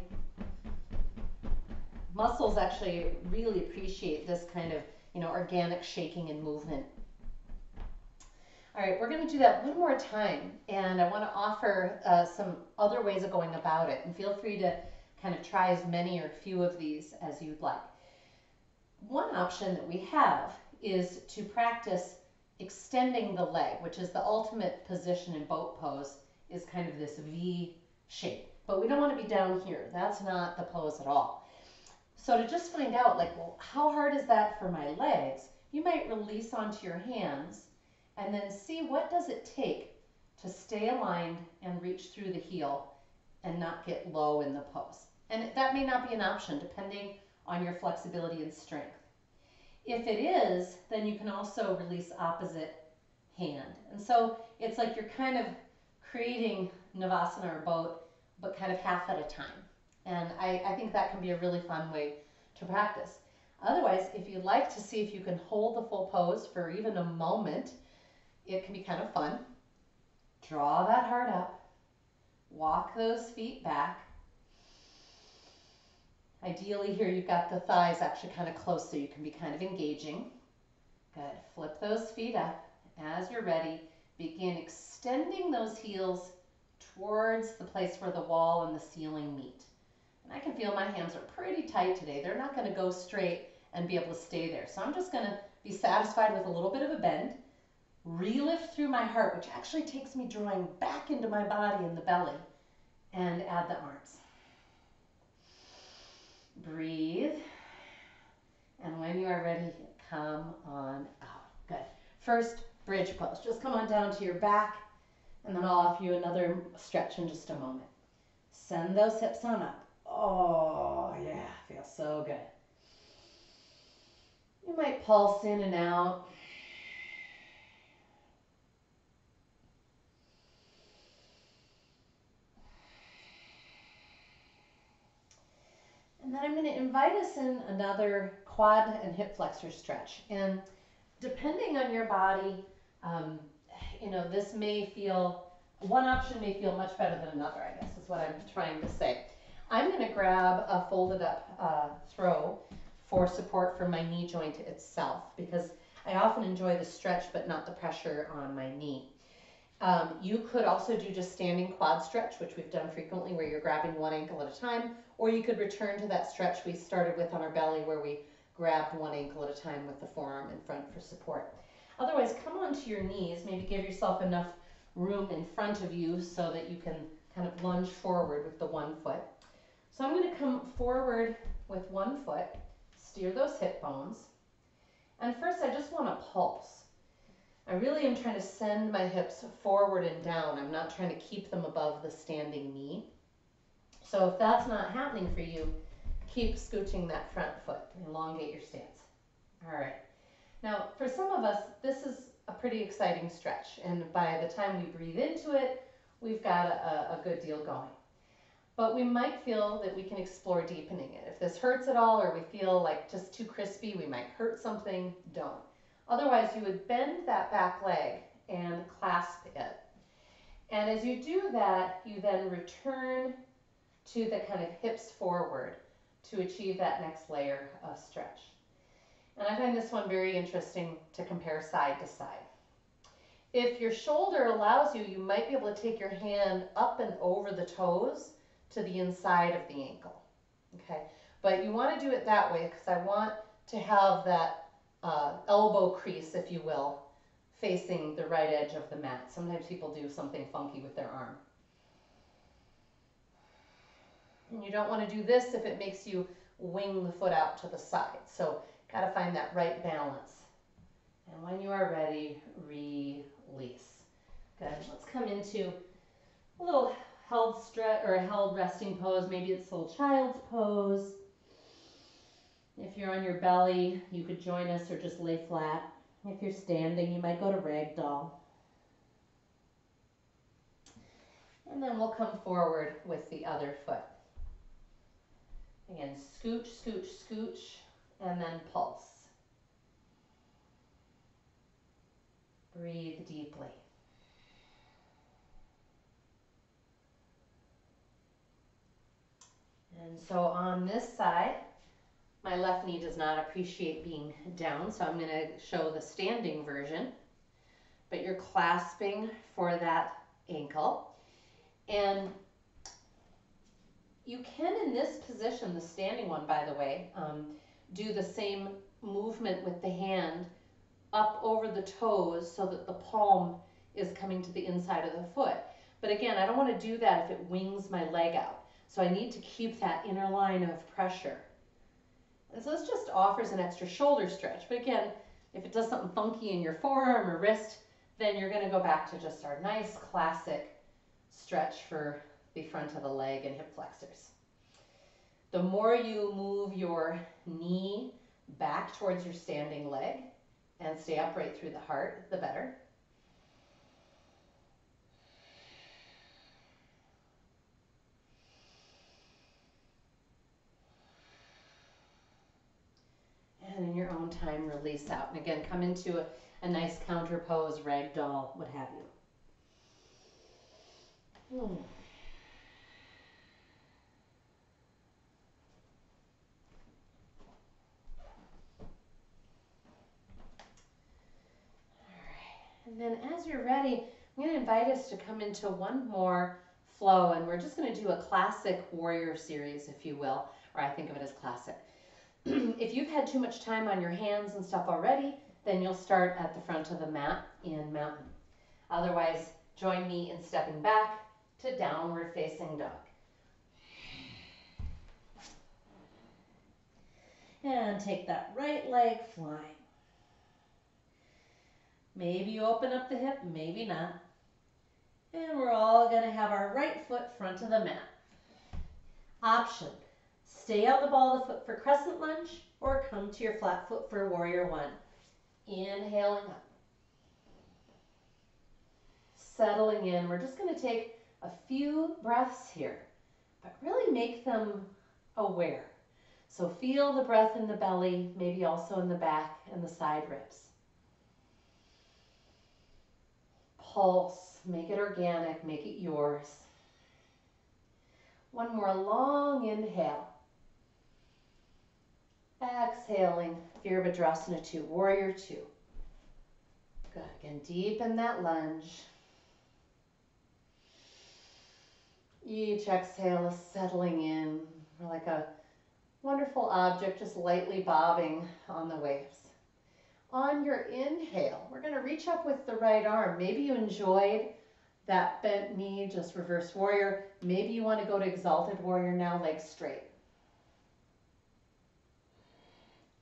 Muscles actually really appreciate this kind of, organic shaking and movement. All right, we're going to do that one more time, and I want to offer some other ways of going about it, and feel free to kind of try as many or few of these as you'd like. One option that we have is to practice extending the leg, which is the ultimate position in boat pose, is kind of this V shape. But we don't want to be down here. That's not the pose at all. So to just find out, well, how hard is that for my legs? You might release onto your hands and then see what does it take to stay aligned and reach through the heel and not get low in the pose. And that may not be an option depending on your flexibility and strength. If it is, then you can also release opposite hand. And so it's like you're kind of creating Navasana or boat, but kind of half at a time. And I think that can be a really fun way to practice. Otherwise, if you'd like to see if you can hold the full pose for even a moment, it can be kind of fun. Draw that heart up, walk those feet back. Ideally here you've got the thighs actually kind of close so you can be kind of engaging. Good. Flip those feet up. As you're ready, begin extending those heels towards the place where the wall and the ceiling meet. And I can feel my hands are pretty tight today. They're not going to go straight and be able to stay there. So I'm just going to be satisfied with a little bit of a bend. Relift through my heart, which actually takes me drawing back into my body and the belly, and add the arms. Breathe, and when you are ready, come on out. Good. First, bridge pose. Just come on down to your back, and then I'll offer you another stretch in just a moment. Send those hips on up. Oh, yeah, feels so good. You might pulse in and out. And then I'm going to invite us in another quad and hip flexor stretch. And depending on your body, this may feel, one option may feel much better than another, I guess is what I'm trying to say. I'm going to grab a folded up throw for support for my knee joint itself, because I often enjoy the stretch but not the pressure on my knee. You could also do just standing quad stretch, which we've done frequently, where you're grabbing one ankle at a time, or you could return to that stretch we started with on our belly, where we grabbed one ankle at a time with the forearm in front for support. Otherwise, come onto your knees, maybe give yourself enough room in front of you so that you can kind of lunge forward with the one foot. So I'm going to come forward with one foot, steer those hip bones, and first I just want to pulse. I really am trying to send my hips forward and down. I'm not trying to keep them above the standing knee. So if that's not happening for you, keep scooching that front foot. Elongate your stance. All right. Now, for some of us, this is a pretty exciting stretch. And by the time we breathe into it, we've got a good deal going. But we might feel that we can explore deepening it. If this hurts at all, or we feel like just too crispy, we might hurt something, don't. Otherwise, you would bend that back leg and clasp it. And as you do that, you then return to the kind of hips forward to achieve that next layer of stretch. And I find this one very interesting to compare side to side. If your shoulder allows you, you might be able to take your hand up and over the toes to the inside of the ankle. Okay, but you want to do it that way because I want to have that elbow crease, if you will, facing the right edge of the mat. Sometimes people do something funky with their arm. And you don't want to do this if it makes you wing the foot out to the side. So got to find that right balance. And when you are ready, release. Good. Let's come into a little held stretch or a held resting pose. Maybe it's a little child's pose. If you're on your belly, you could join us or just lay flat. If you're standing, you might go to ragdoll. And then we'll come forward with the other foot. Again, scooch, scooch, scooch, and then pulse. Breathe deeply. And so on this side, my left knee does not appreciate being down, so I'm going to show the standing version. But you're clasping for that ankle. And you can, in this position, the standing one, by the way, do the same movement with the hand up over the toes so that the palm is coming to the inside of the foot. But again, I don't want to do that if it wings my leg out. So I need to keep that inner line of pressure. And so this just offers an extra shoulder stretch. But again, if it does something funky in your forearm or wrist, then you're going to go back to just our nice classic stretch for the front of the leg and hip flexors. The more you move your knee back towards your standing leg and stay upright through the heart, the better. And in your own time, release out. And again, come into a nice counter pose, ragdoll, what have you. And then as you're ready, I'm going to invite us to come into one more flow, and we're just going to do a classic warrior series, if you will, or I think of it as classic. If you've had too much time on your hands and stuff already, then you'll start at the front of the mat in mountain. Otherwise, join me in stepping back to downward facing dog. And take that right leg flying. Maybe you open up the hip, maybe not. And we're all going to have our right foot front of the mat. Option, stay on the ball of the foot for crescent lunge or come to your flat foot for warrior one. Inhaling up. Settling in. We're just going to take a few breaths here, but really make them aware. So feel the breath in the belly, maybe also in the back and the side ribs. Pulse, make it organic, make it yours. One more long inhale. Exhaling, Virabhadrasana 2, Warrior 2. Good, again, deepen that lunge. Each exhale is settling in, like a wonderful object just lightly bobbing on the waves. On your inhale, we're going to reach up with the right arm. Maybe you enjoyed that bent knee, just reverse warrior. Maybe you want to go to exalted warrior now, legs straight.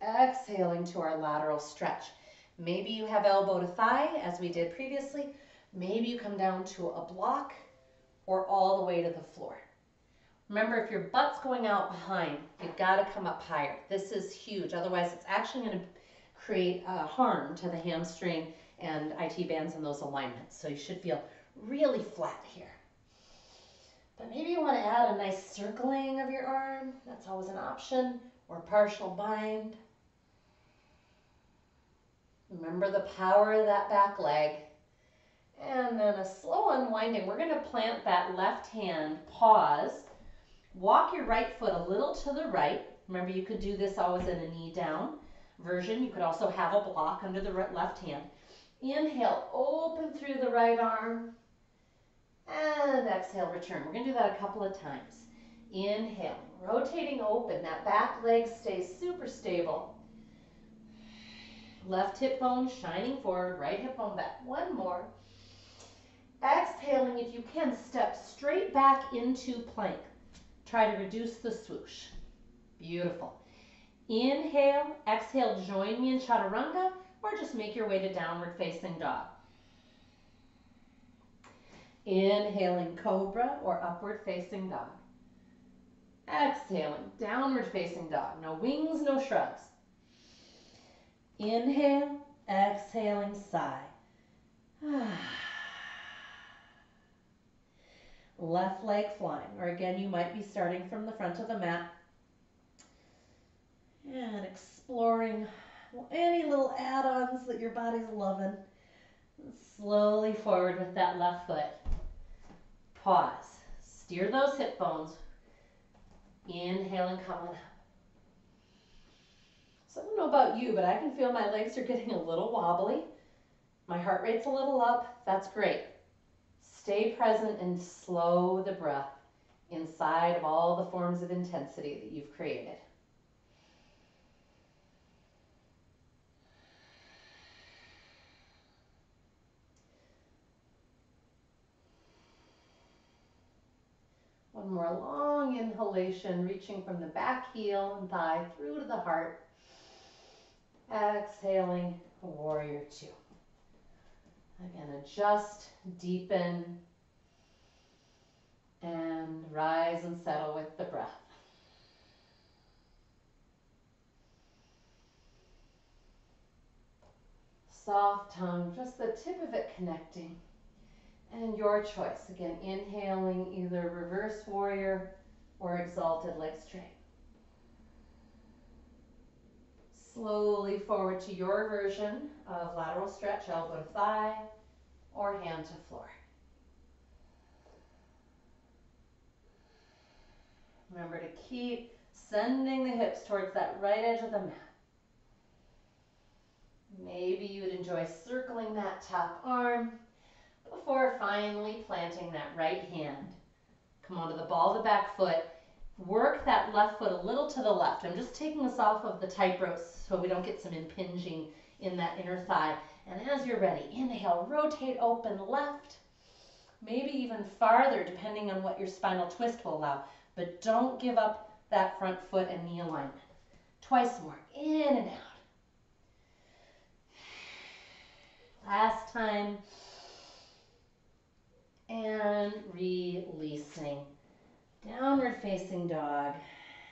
Exhaling to our lateral stretch. Maybe you have elbow to thigh, as we did previously. Maybe you come down to a block or all the way to the floor. Remember, if your butt's going out behind, you've got to come up higher. This is huge. Otherwise, it's actually going to create harm to the hamstring and IT bands and those alignments. So you should feel really flat here. But maybe you want to add a nice circling of your arm. That's always an option. Or partial bind. Remember the power of that back leg. And then a slow unwinding. We're going to plant that left hand, pause. Walk your right foot a little to the right. Remember, you could do this always in a knee down version. You could also have a block under the left hand. Inhale, open through the right arm. And exhale, return. We're going to do that a couple of times. Inhale, rotating open. That back leg stays super stable. Left hip bone shining forward, right hip bone back. One more. Exhaling, if you can, step straight back into plank. Try to reduce the swoosh. Beautiful. Inhale, exhale, join me in chaturanga, or just make your way to downward facing dog. Inhaling cobra or upward facing dog. Exhaling downward facing dog. No wings, no shrugs. Inhale, exhaling, sigh. Left leg flying, or again, you might be starting from the front of the mat and exploring any little add-ons that your body's loving. Slowly forward with that left foot. Pause. Steer those hip bones. Inhale and coming up. So I don't know about you, but I can feel my legs are getting a little wobbly. My heart rate's a little up. That's great. Stay present and slow the breath inside of all the forms of intensity that you've created. One more long inhalation, reaching from the back heel and thigh through to the heart. Exhaling, warrior two. Again, adjust, deepen, and rise and settle with the breath. Soft tongue, just the tip of it connecting. And your choice. Again, inhaling either reverse warrior or exalted leg straight. Slowly forward to your version of lateral stretch, elbow to thigh, or hand to floor. Remember to keep sending the hips towards that right edge of the mat. Maybe you would enjoy circling that top arm before finally planting that right hand. Come onto the ball of the back foot. Work that left foot a little to the left. I'm just taking us off of the tight ropes so we don't get some impinging in that inner thigh. And as you're ready, inhale, rotate open left, maybe even farther depending on what your spinal twist will allow. But don't give up that front foot and knee alignment. Twice more, in and out. Last time. And releasing. Downward facing dog.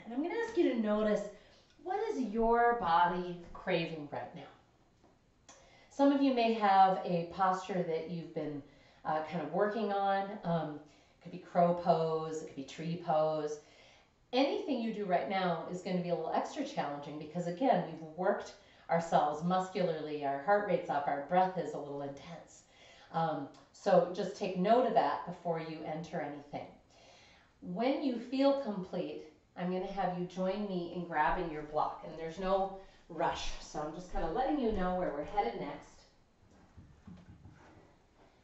And I'm going to ask you to notice, what is your body craving right now? Some of you may have a posture that you've been kind of working on. It could be crow pose, it could be tree pose. Anything you do right now is going to be a little extra challenging because, again, we've worked ourselves muscularly, our heart rate's up, our breath is a little intense. So just take note of that before you enter anything. When you feel complete, I'm going to have you join me in grabbing your block, and there's no rush. So I'm just kind of letting you know where we're headed next.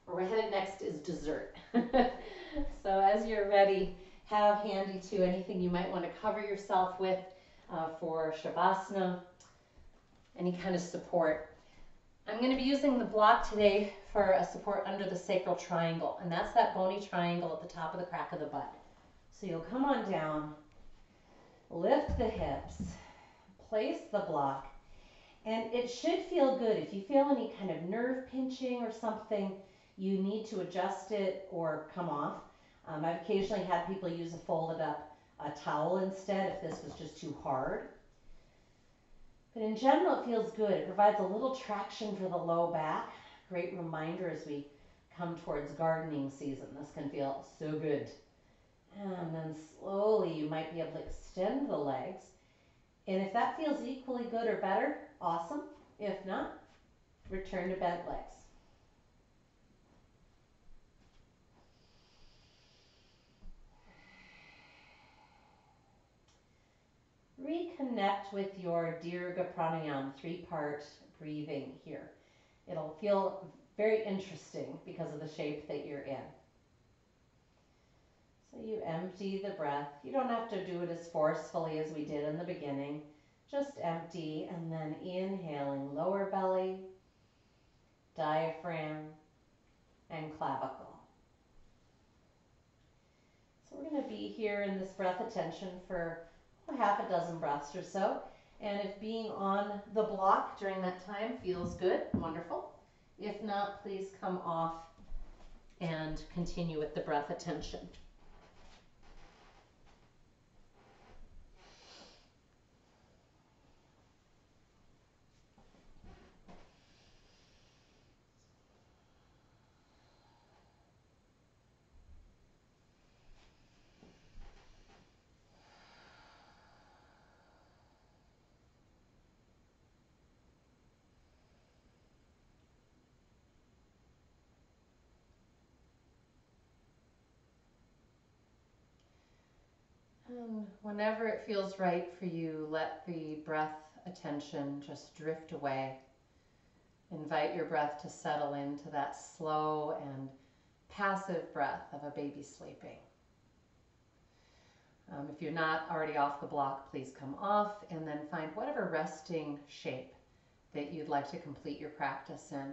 Where we're headed next is dessert. So as you're ready, have handy to anything you might want to cover yourself with for Shavasana, any kind of support. I'm going to be using the block today for a support under the sacral triangle, and that's that bony triangle at the top of the crack of the butt. So you'll come on down, lift the hips, place the block, and it should feel good. If you feel any kind of nerve pinching or something, you need to adjust it or come off. I've occasionally had people use a folded up towel instead if this was just too hard. But in general, it feels good. It provides a little traction for the low back. Great reminder as we come towards gardening season. This can feel so good. And then slowly you might be able to extend the legs. And if that feels equally good or better, awesome. If not, return to bent legs. Reconnect with your Dirga Pranayama, 3-part breathing here. It'll feel very interesting because of the shape that you're in. So you empty the breath. You don't have to do it as forcefully as we did in the beginning. Just empty and then inhaling lower belly, diaphragm, and clavicle. So we're going to be here in this breath attention for half a dozen breaths or so. And if being on the block during that time feels good, wonderful. If not, please come off and continue with the breath attention. And whenever it feels right for you, let the breath attention just drift away. Invite your breath to settle into that slow and passive breath of a baby sleeping. If you're not already off the block, please come off and then find whatever resting shape that you'd like to complete your practice in.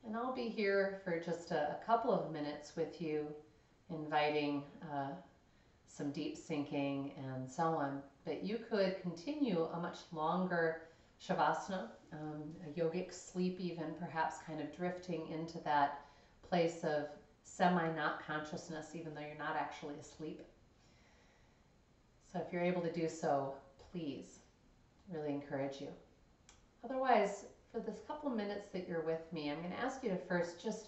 And I'll be here for just a couple of minutes with you, inviting some deep sinking and so on. But you could continue a much longer Shavasana, a yogic sleep even, perhaps kind of drifting into that place of semi-not consciousness, even though you're not actually asleep. So if you're able to do so, please, really encourage you. Otherwise, for this couple minutes that you're with me, I'm going to ask you to first just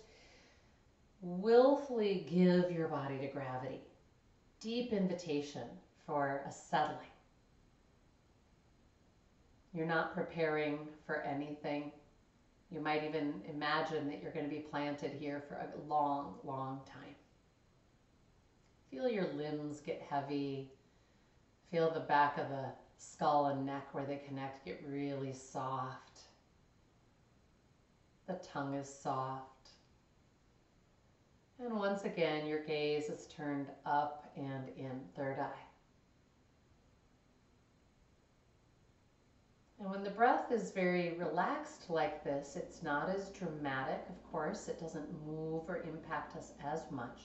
willfully give your body to gravity. Deep invitation for a settling. You're not preparing for anything. You might even imagine that you're going to be planted here for a long, long time. Feel your limbs get heavy. Feel the back of the skull and neck where they connect get really soft. The tongue is soft. And once again, your gaze is turned up and in, third eye. And when the breath is very relaxed like this, it's not as dramatic, of course. It doesn't move or impact us as much.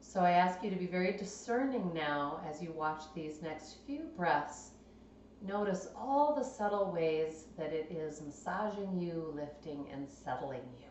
So I ask you to be very discerning now as you watch these next few breaths. Notice all the subtle ways that it is massaging you, lifting, and settling you.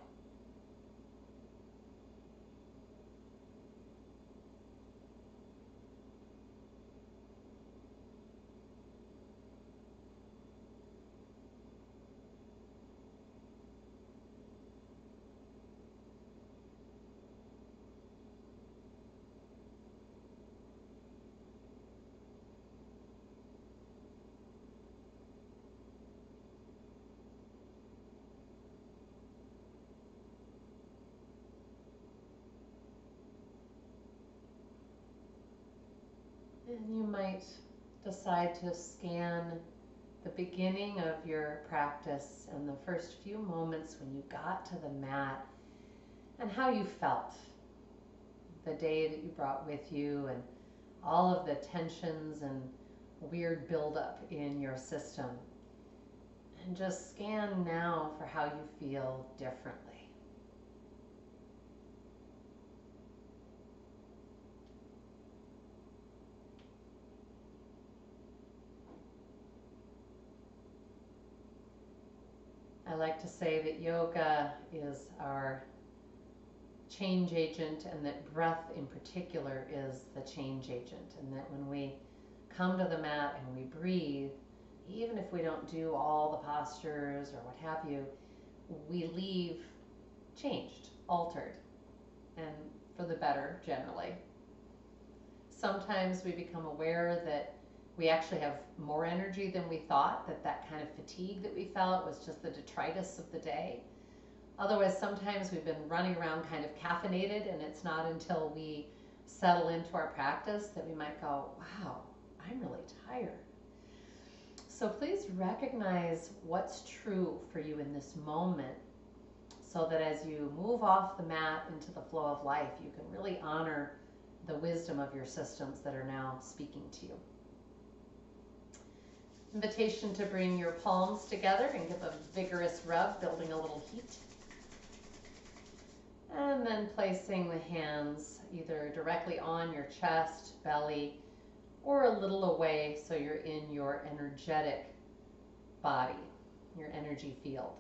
And you might decide to scan the beginning of your practice and the first few moments when you got to the mat and how you felt. The day that you brought with you and all of the tensions and weird buildup in your system. And just scan now for how you feel differently. I like to say that yoga is our change agent and that breath in particular is the change agent, and that when we come to the mat and we breathe, even if we don't do all the postures or what have you, we leave changed, altered, and for the better generally. Sometimes we become aware that we actually have more energy than we thought, that kind of fatigue that we felt was just the detritus of the day. Otherwise, sometimes we've been running around kind of caffeinated, and it's not until we settle into our practice that we might go, wow, I'm really tired. So please recognize what's true for you in this moment so that as you move off the mat into the flow of life, you can really honor the wisdom of your systems that are now speaking to you. Invitation to bring your palms together and give a vigorous rub, building a little heat. And then placing the hands either directly on your chest, belly, or a little away so you're in your energetic body, your energy field.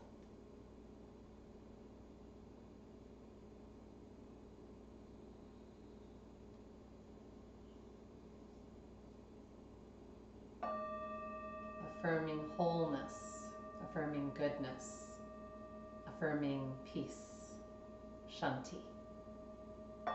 affirming wholeness, affirming goodness, affirming peace. Shanti. I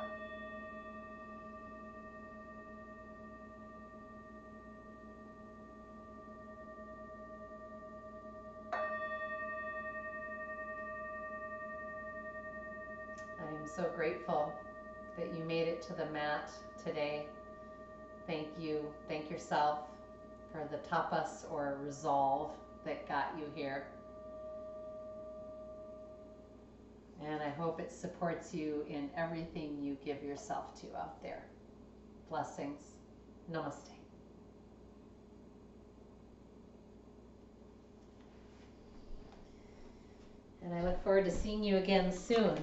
am so grateful that you made it to the mat today. Thank you. Thank yourself for the tapas or resolve that got you here. And I hope it supports you in everything you give yourself to out there. Blessings. Namaste. And I look forward to seeing you again soon.